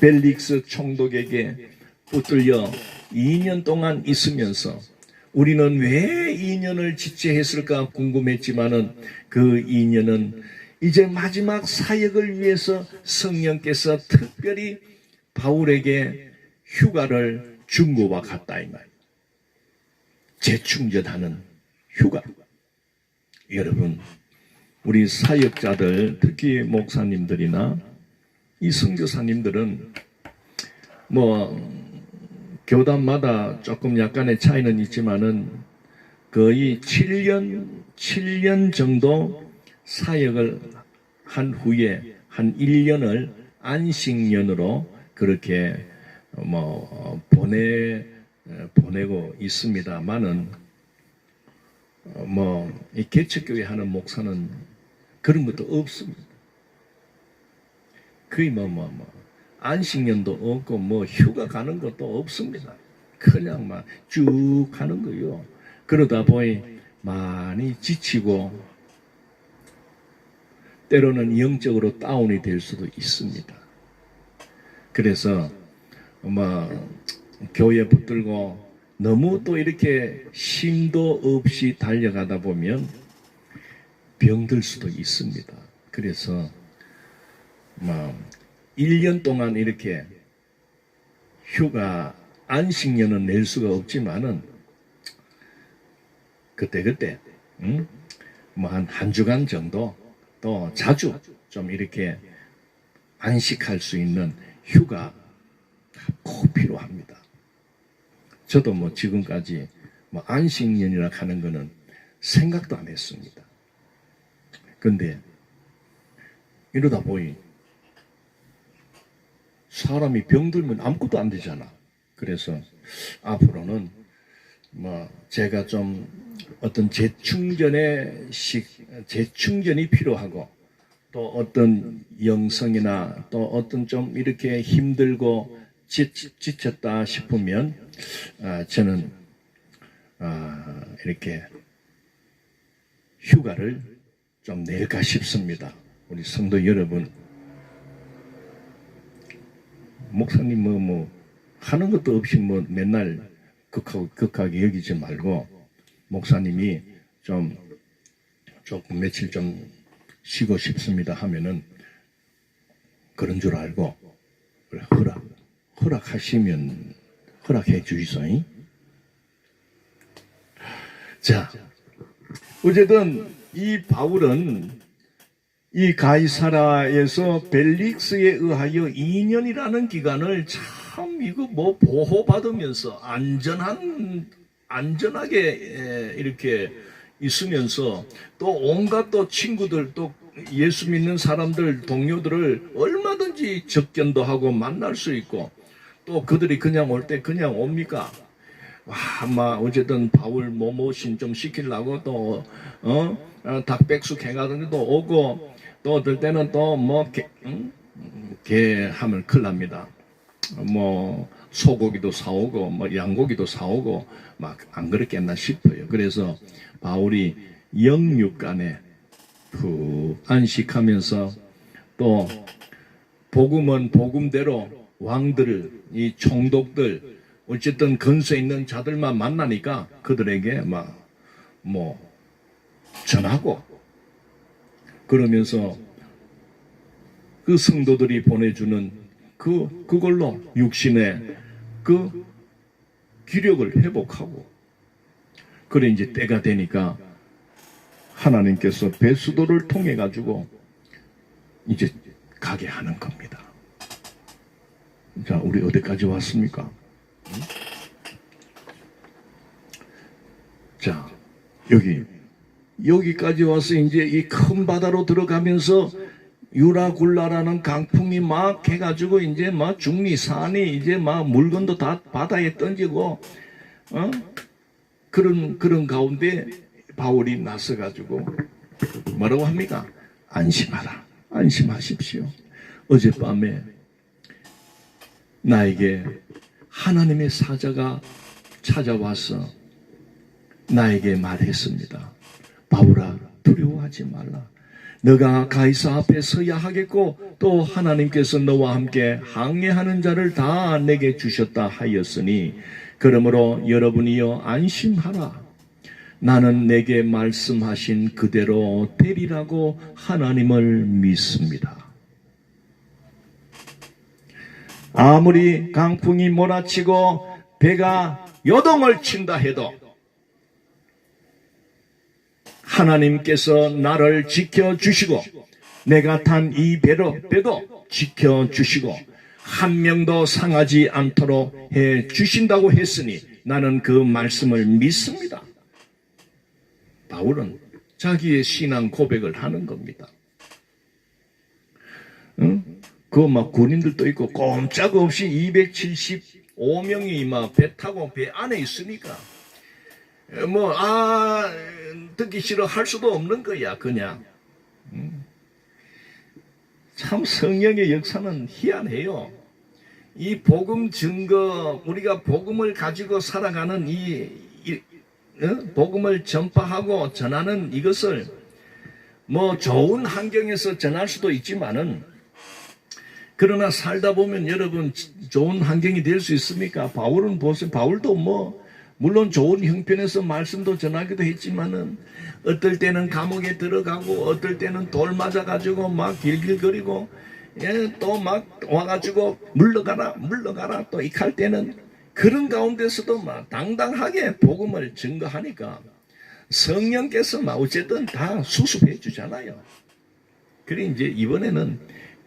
벨릭스 총독에게 붙들려 2년 동안 있으면서 우리는 왜 2년을 지체했을까 궁금했지만은 그 2년은 이제 마지막 사역을 위해서 성령께서 특별히 바울에게 휴가를 준 것과 같다 이 말이에요. 재충전하는 휴가. 여러분 우리 사역자들 특히 목사님들이나 이 선교사님들은 교단마다 조금 약간의 차이는 있지만은 거의 7년 정도 사역을 한 후에 한 1년을 안식년으로 그렇게 보내고 있습니다만은 이 개척교회 하는 목사는 그런 것도 없습니다. 거의 안식년도 없고 휴가 가는 것도 없습니다. 그냥 쭉 하는 거요. 그러다 보니 많이 지치고 때로는 영적으로 다운이 될 수도 있습니다. 그래서 교회 붙들고 너무 또 이렇게 심도 없이 달려가다 보면 병들 수도 있습니다. 그래서 1년 동안 이렇게 휴가 안식년은 낼 수가 없지만은 그때 한 주간 정도 또 자주 좀 이렇게 안식할 수 있는 휴가 꼭 필요합니다. 저도 지금까지 안식년이라 하는 거는 생각도 안 했습니다. 근데 이러다 보니 사람이 병들면 아무것도 안 되잖아. 그래서 앞으로는 제가 좀 어떤 재충전이 필요하고 또 어떤 영성이나 또 어떤 좀 이렇게 힘들고 지쳤다 싶으면 저는 이렇게 휴가를 좀 낼까 싶습니다. 우리 성도 여러분, 목사님 하는 것도 없이 맨날 극하게 여기지 말고 목사님이 조금 며칠 좀 쉬고 싶습니다 하면은 그런 줄 알고 허락하시면 허락해 주이소이. 자, 어쨌든 이 바울은 이 가이사라에서 벨릭스에 의하여 2년이라는 기간을 참 보호받으면서 안전하게 이렇게 있으면서 또 온갖 또 친구들 또 예수 믿는 사람들 동료들을 얼마든지 접견도 하고 만날 수 있고 또 그들이 그냥 올 때 그냥 옵니까? 어쨌든 바울 모신 좀 시키려고 또 닭백숙 해가지고 또 오고 또 어떨 때는 또 게 하면 큰일 납니다. 소고기도 사오고 양고기도 사오고 안 그랬겠나 싶어요. 그래서 바울이 영육간에 안식하면서 또 복음은 복음대로 왕들, 이 총독들, 어쨌든 근세 있는 자들만 만나니까 그들에게 전하고 그러면서 그 성도들이 보내주는 그걸로 육신의 그 기력을 회복하고 그래 이제 때가 되니까 하나님께서 베스도를 통해 가지고 이제 가게 하는 겁니다. 자, 우리 어디까지 왔습니까? 자, 여기까지 와서 이제 이 큰 바다로 들어가면서 유라굴라라는 강풍이 막 해가지고 이제 중리 산이 이제 물건도 다 바다에 던지고 그런 가운데 바울이 나서가지고 뭐라고 합니까? 안심하라, 안심하십시오. 어젯밤에 나에게 하나님의 사자가 찾아와서 나에게 말했습니다. 바울아, 두려워하지 말라. 너가 가이사 앞에 서야 하겠고 또 하나님께서 너와 함께 항해하는 자를 다 내게 주셨다 하였으니 그러므로 여러분이여 안심하라. 나는 내게 말씀하신 그대로 되리라고 하나님을 믿습니다. 아무리 강풍이 몰아치고 배가 요동을 친다 해도 하나님께서 나를 지켜주시고 내가 탄 이 배도 지켜주시고 한 명도 상하지 않도록 해주신다고 했으니 나는 그 말씀을 믿습니다. 바울은 자기의 신앙 고백을 하는 겁니다. 군인들도 있고 꼼짝없이 275명이 배 타고 배 안에 있으니까 듣기 싫어 할 수도 없는 거야, 그냥. 참 성령의 역사는 희한해요. 이 복음 증거, 우리가 복음을 가지고 살아가는 복음을 전파하고 전하는 이것을 좋은 환경에서 전할 수도 있지만은 그러나 살다 보면 여러분 좋은 환경이 될 수 있습니까? 바울은 보세요. 바울도 물론 좋은 형편에서 말씀도 전하기도 했지만은 어떨 때는 감옥에 들어가고 어떨 때는 돌 맞아가지고 막 길길거리고 또 막 와가지고 물러가라 또 익할 때는 그런 가운데서도 막 당당하게 복음을 증거하니까 성령께서 막 어쨌든 다 수습해 주잖아요. 그래 이제 이번에는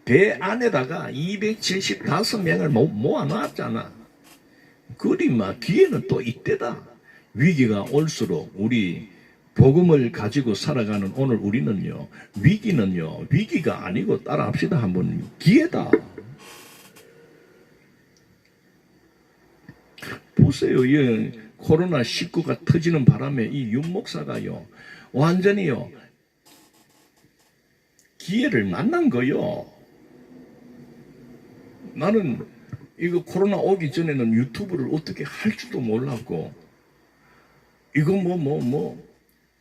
배 안에다가 275명을 모아놨잖아. 그리 막 뒤에는 또 이때다. 위기가 올수록 우리 복음을 가지고 살아가는 오늘 우리는요, 위기가 아니고 따라합시다 한번, 기회다. 보세요. 이 코로나19가 터지는 바람에 이 윤 목사가요, 완전히요, 기회를 만난 거요. 나는 이거 코로나 오기 전에는 유튜브를 어떻게 할 줄도 몰랐고, 이거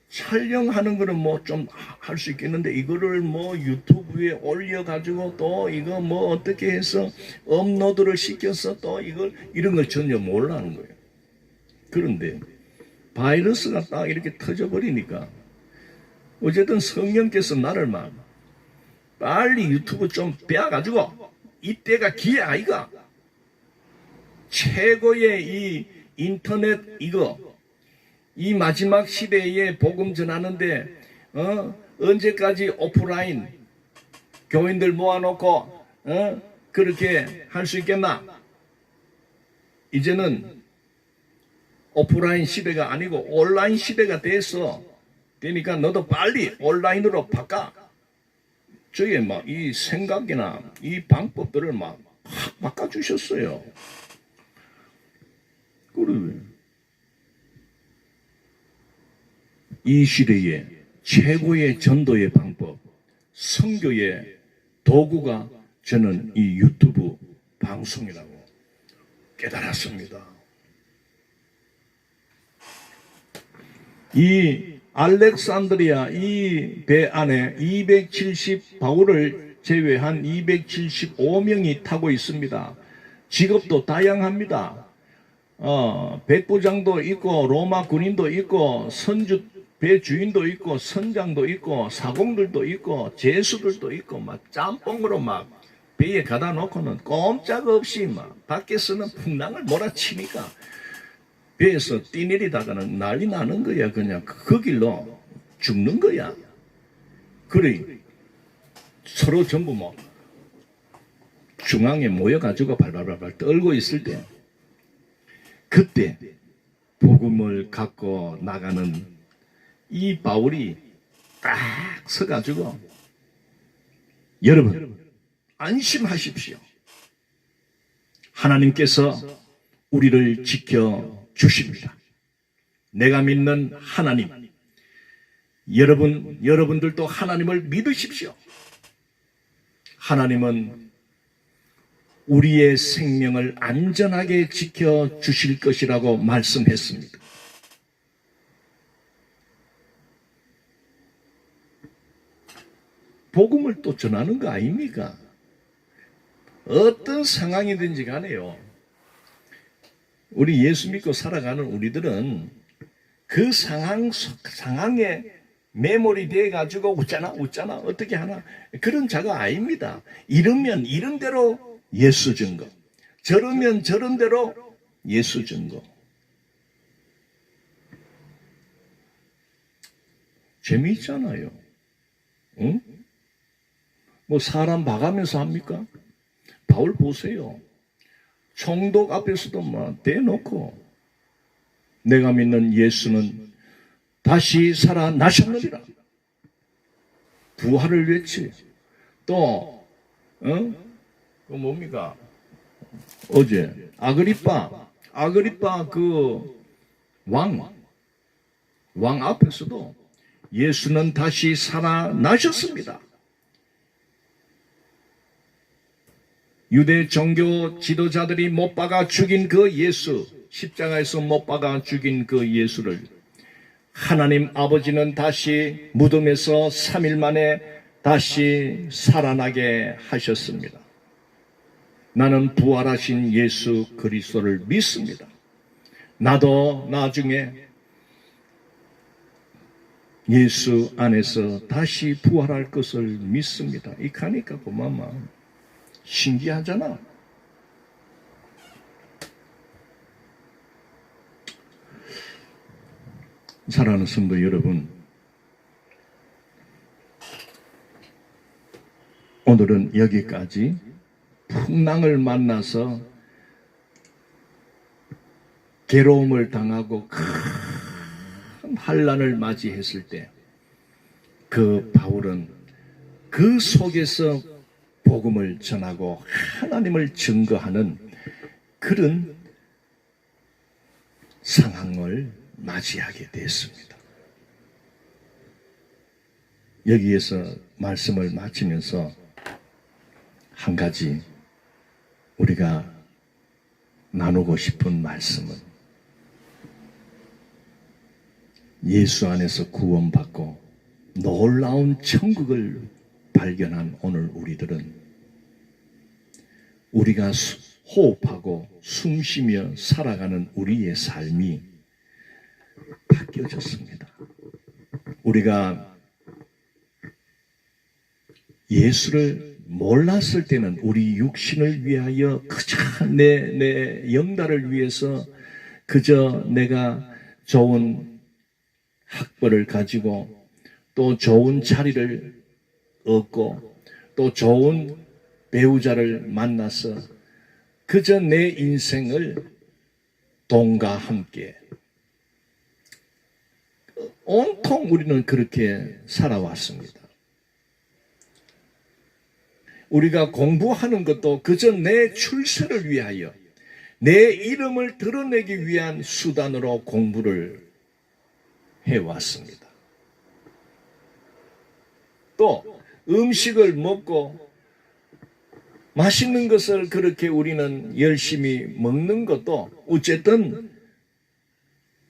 촬영하는 거는 좀 할 수 있겠는데, 이거를 유튜브에 올려가지고 또 이거 어떻게 해서 업로드를 시켜서 또 이런 걸 전혀 몰라는 거예요. 그런데 바이러스가 딱 이렇게 터져버리니까, 어쨌든 성령께서 나를 막 빨리 유튜브 좀 빼가지고, 이때가 기회 아이가. 최고의 이 인터넷 이 마지막 시대에 복음 전하는데 언제까지 오프라인 교인들 모아놓고 그렇게 할 수 있겠나? 이제는 오프라인 시대가 아니고 온라인 시대가 되니까 너도 빨리 온라인으로 바꿔. 저게 막 이 생각이나 이 방법들을 막 확 바꿔주셨어요. 그래. 이 시대의 최고의 전도의 방법, 선교의 도구가 저는 이 유튜브 방송이라고 깨달았습니다. 이 알렉산드리아 이 배 안에 바울을 제외한 275명이 타고 있습니다. 직업도 다양합니다. 백부장도 있고 로마 군인도 있고 배 주인도 있고 선장도 있고 사공들도 있고 제수들도 있고 막 짬뽕으로 막 배에 가다 놓고는 꼼짝없이 막 밖에서는 풍랑을 몰아치니까 배에서 뛰내리다가는 난리 나는 거야. 그냥 그 길로 죽는 거야. 그래 서로 전부 중앙에 모여가지고 발발발발 떨고 있을 때, 그때 복음을 갖고 나가는 이 바울이 딱 서가지고, 여러분 안심하십시오. 하나님께서 우리를 지켜주십니다. 내가 믿는 하나님, 여러분들도 하나님을 믿으십시오. 하나님은 우리의 생명을 안전하게 지켜주실 것이라고 말씀했습니다. 복음을 또 전하는 거 아닙니까? 어떤 상황이든지 간에요. 우리 예수 믿고 살아가는 우리들은 그 상황에 메모리 돼가지고 웃잖아 어떻게 하나 그런 자가 아닙니다. 이러면 이런 대로 예수 증거, 저러면 저런 대로 예수 증거. 재미있잖아요. 응? 사람 봐가면서 합니까? 바울 보세요. 총독 앞에서도 막 대놓고 내가 믿는 예수는 다시 살아나셨느니라. 부활을 외치. 또 그 뭡니까? 어제 아그리빠 그 왕 앞에서도 예수는 다시 살아나셨습니다. 유대 종교 지도자들이 못 박아 죽인 그 예수, 십자가에서 못 박아 죽인 그 예수를 하나님 아버지는 다시 무덤에서 3일 만에 다시 살아나게 하셨습니다. 나는 부활하신 예수 그리스도를 믿습니다. 나도 나중에 예수 안에서 다시 부활할 것을 믿습니다. 이 가니까 고마마 신기하잖아. 사랑하는 성도 여러분, 오늘은 여기까지 풍랑을 만나서 괴로움을 당하고 큰 환난을 맞이했을 때 그 바울은 그 속에서 복음을 전하고 하나님을 증거하는 그런 상황을 맞이하게 됐습니다. 여기에서 말씀을 마치면서 한 가지 우리가 나누고 싶은 말씀은 예수 안에서 구원받고 놀라운 천국을 발견한 오늘 우리들은 우리가 호흡하고 숨쉬며 살아가는 우리의 삶이 바뀌어졌습니다. 우리가 예수를 몰랐을 때는 우리 육신을 위하여 그저 내 영달을 위해서 그저 내가 좋은 학벌을 가지고 또 좋은 자리를 얻고 또 좋은 배우자를 만나서 그저 내 인생을 돈과 함께 온통 우리는 그렇게 살아왔습니다. 우리가 공부하는 것도 그저 내 출세를 위하여 내 이름을 드러내기 위한 수단으로 공부를 해왔습니다. 또 음식을 먹고 맛있는 것을 그렇게 우리는 열심히 먹는 것도 어쨌든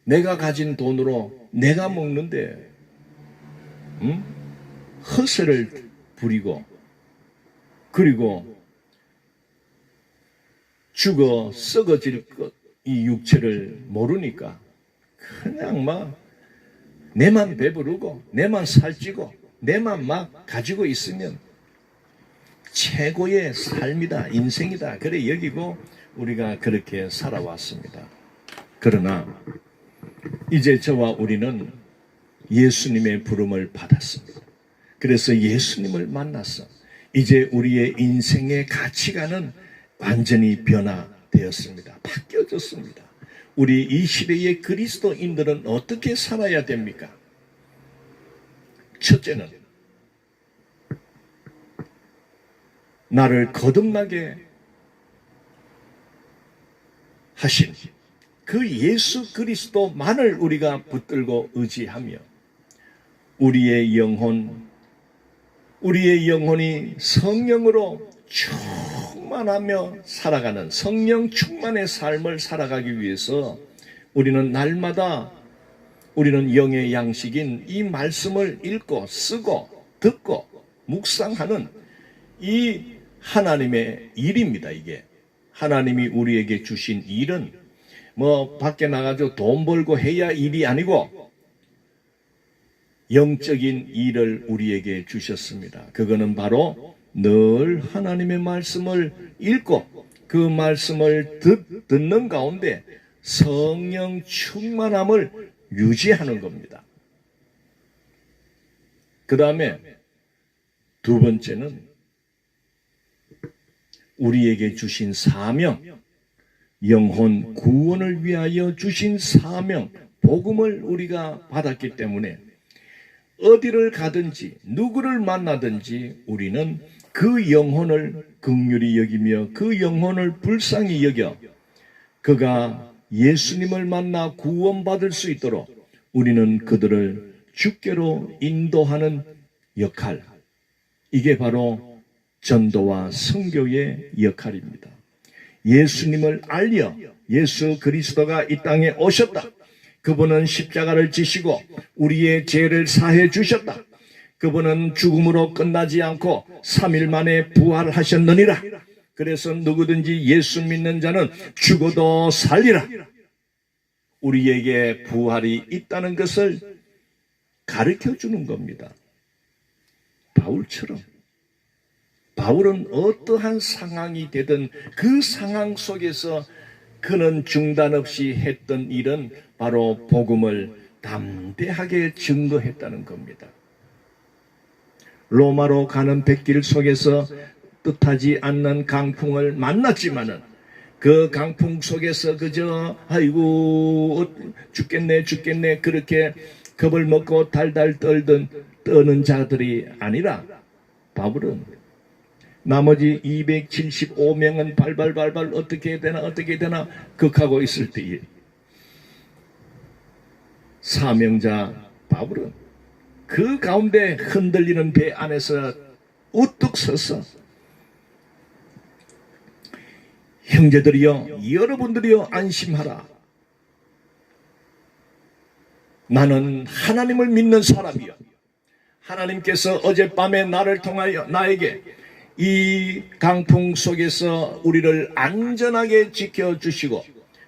내가 가진 돈으로 내가 먹는데 허세를 부리고 그리고 죽어 썩어질 것, 이 육체를 모르니까 그냥 막 내만 배부르고 내만 살찌고 내만 막 가지고 있으면 최고의 삶이다, 인생이다 그래 여기고 우리가 그렇게 살아왔습니다. 그러나 이제 저와 우리는 예수님의 부름을 받았습니다. 그래서 예수님을 만나서 이제 우리의 인생의 가치관은 완전히 변화되었습니다. 바뀌어졌습니다. 우리 이 시대의 그리스도인들은 어떻게 살아야 됩니까? 첫째는 나를 거듭나게 하신 그 예수 그리스도만을 우리가 붙들고 의지하며 우리의 영혼이 성령으로 충만하며 살아가는 성령 충만의 삶을 살아가기 위해서 우리는 날마다 우리는 영의 양식인 이 말씀을 읽고 쓰고 듣고 묵상하는 이 하나님의 일입니다. 이게 하나님이 우리에게 주신 일은 뭐 밖에 나가서 돈 벌고 해야 일이 아니고 영적인 일을 우리에게 주셨습니다. 그거는 바로 늘 하나님의 말씀을 읽고 그 말씀을 듣는 가운데 성령 충만함을 유지하는 겁니다. 그 다음에 두 번째는 우리에게 주신 사명, 영혼 구원을 위하여 주신 사명, 복음을 우리가 받았기 때문에 어디를 가든지 누구를 만나든지 우리는 그 영혼을 긍휼히 여기며 그 영혼을 불쌍히 여겨 그가 예수님을 만나 구원받을 수 있도록 우리는 그들을 주께로 인도하는 역할, 이게 바로 전도와 선교의 역할입니다. 예수님을 알려 예수 그리스도가 이 땅에 오셨다. 그분은 십자가를 지시고 우리의 죄를 사해 주셨다. 그분은 죽음으로 끝나지 않고 3일 만에 부활하셨느니라. 그래서 누구든지 예수 믿는 자는 죽어도 살리라. 우리에게 부활이 있다는 것을 가르쳐 주는 겁니다. 바울처럼. 바울은 어떠한 상황이 되든 그 상황 속에서 그는 중단 없이 했던 일은 바로 복음을 담대하게 증거했다는 겁니다. 로마로 가는 백길 속에서 뜻하지 않는 강풍을 만났지만은 그 강풍 속에서 그저 아이고 죽겠네 그렇게 겁을 먹고 달달 떠는 자들이 아니라 바울은 나머지 275명은 발발 어떻게 되나 극하고 있을 때에 사명자 바울은 그 가운데 흔들리는 배 안에서 우뚝 서서 형제들이여 여러분들이여 안심하라. 나는 하나님을 믿는 사람이요. 하나님께서 어젯밤에 나를 통하여 나에게 이 강풍 속에서 우리를 안전하게 지켜주시고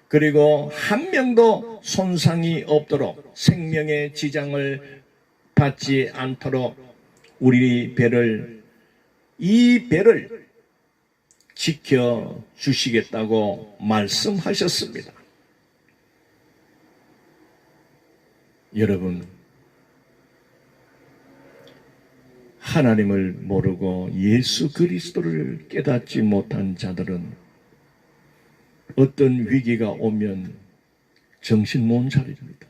그리고 한 명도 손상이 없도록 생명의 지장을 받지 않도록 이 배를 지켜주시겠다고 말씀하셨습니다. 여러분, 하나님을 모르고 예수 그리스도를 깨닫지 못한 자들은 어떤 위기가 오면 정신 못 차립니다.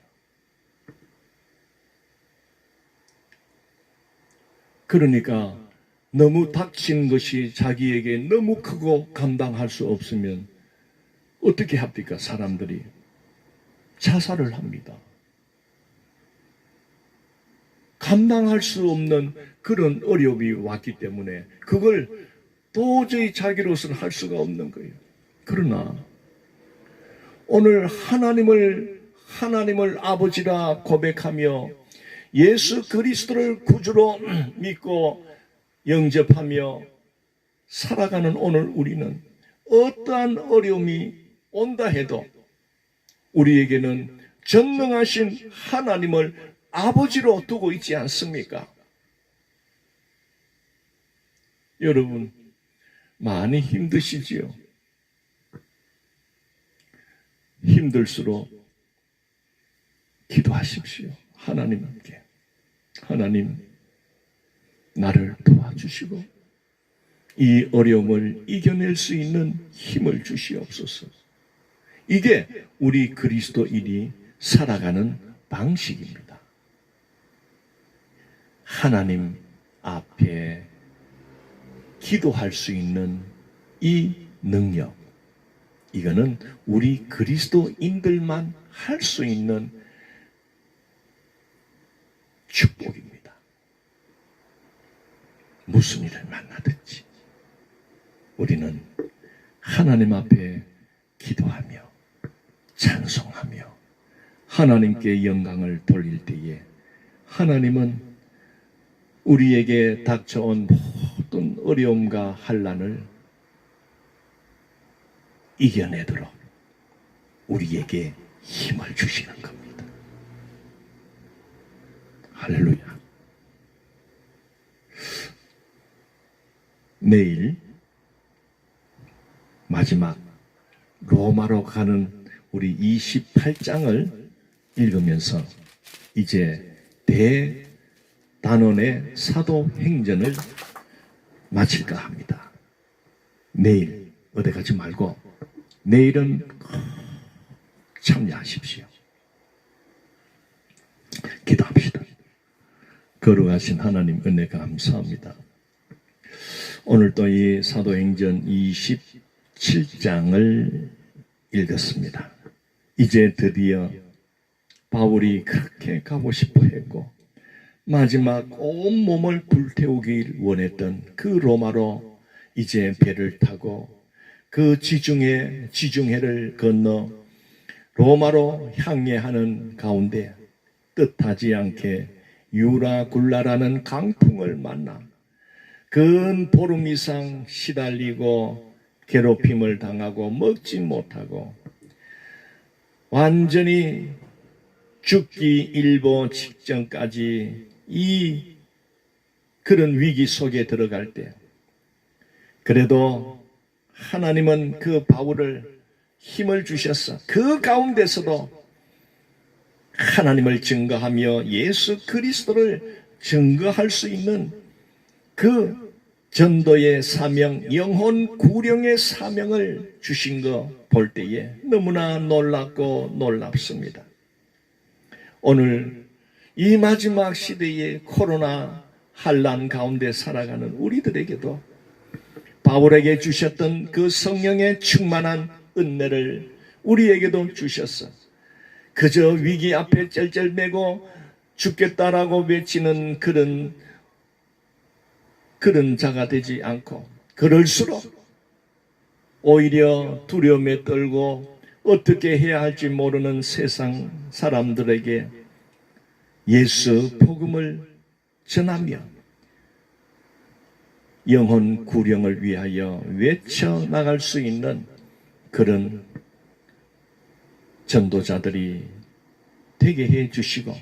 그러니까 너무 닥친 것이 자기에게 너무 크고 감당할 수 없으면 어떻게 합니까? 사람들이 자살을 합니다. 감당할 수 없는 그런 어려움이 왔기 때문에 그걸 도저히 자기로서는 할 수가 없는 거예요. 그러나 오늘 하나님을 아버지라 고백하며 예수 그리스도를 구주로 믿고 영접하며 살아가는 오늘 우리는 어떠한 어려움이 온다 해도 우리에게는 전능하신 하나님을 아버지로 두고 있지 않습니까? 여러분, 많이 힘드시지요? 힘들수록 기도하십시오. 하나님께. 하나님, 나를 도와주시고 이 어려움을 이겨낼 수 있는 힘을 주시옵소서. 이게 우리 그리스도인이 살아가는 방식입니다. 하나님 앞에 기도할 수 있는 이 능력, 이거는 우리 그리스도인들만 할 수 있는 축복입니다. 무슨 일을 만나든지 우리는 하나님 앞에 기도하며 찬송하며 하나님께 영광을 돌릴 때에 하나님은 우리에게 닥쳐온 모든 어려움과 환난을 이겨내도록 우리에게 힘을 주시는 겁니다. 할렐루야. 내일 마지막 로마로 가는 우리 28장을 읽으면서 이제 대단원의 사도행전을 마칠까 합니다. 내일 어디 가지 말고 내일은 참여하십시오. 기도합시다. 거룩하신 하나님 은혜 감사합니다. 오늘 또 이 사도행전 27장을 읽었습니다. 이제 드디어 바울이 그렇게 가고 싶어 했고 마지막 온 몸을 불태우길 원했던 그 로마로 이제 배를 타고 그 지중해를 건너 로마로 향해 하는 가운데 뜻하지 않게 유라굴라라는 강풍을 만나 근 보름 이상 시달리고 괴롭힘을 당하고 먹지 못하고 완전히 죽기 일보 직전까지 이 그런 위기 속에 들어갈 때 그래도 하나님은 그 바울을 힘을 주셨어. 그 가운데서도 하나님을 증거하며 예수 그리스도를 증거할 수 있는 그 전도의 사명, 영혼 구령의 사명을 주신 거 볼 때에 너무나 놀랍고 놀랍습니다. 오늘 이 마지막 시대의 코로나 환난 가운데 살아가는 우리들에게도 바울에게 주셨던 그 성령의 충만한 은혜를 우리에게도 주셨어. 그저 위기 앞에 쩔쩔매고 죽겠다라고 외치는 그런 자가 되지 않고 그럴수록 오히려 두려움에 떨고 어떻게 해야 할지 모르는 세상 사람들에게 예수 복음을 전하며 영혼 구령을 위하여 외쳐나갈 수 있는 그런 전도자들이 되게 해 주시고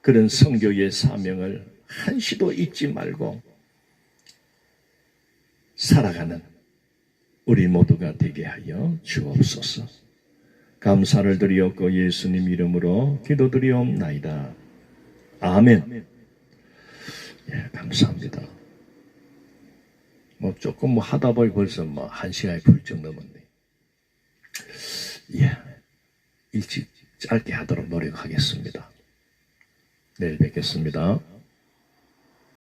그런 선교의 사명을 한시도 잊지 말고 살아가는 우리 모두가 되게 하여 주옵소서. 감사를 드리옵고 예수님 이름으로 기도드리옵나이다. 아멘. 예, 감사합니다. 조금 하다 보니 벌써 1시간이 훌쩍 넘었네. 예, 일찍 짧게 하도록 노력하겠습니다. 내일 뵙겠습니다.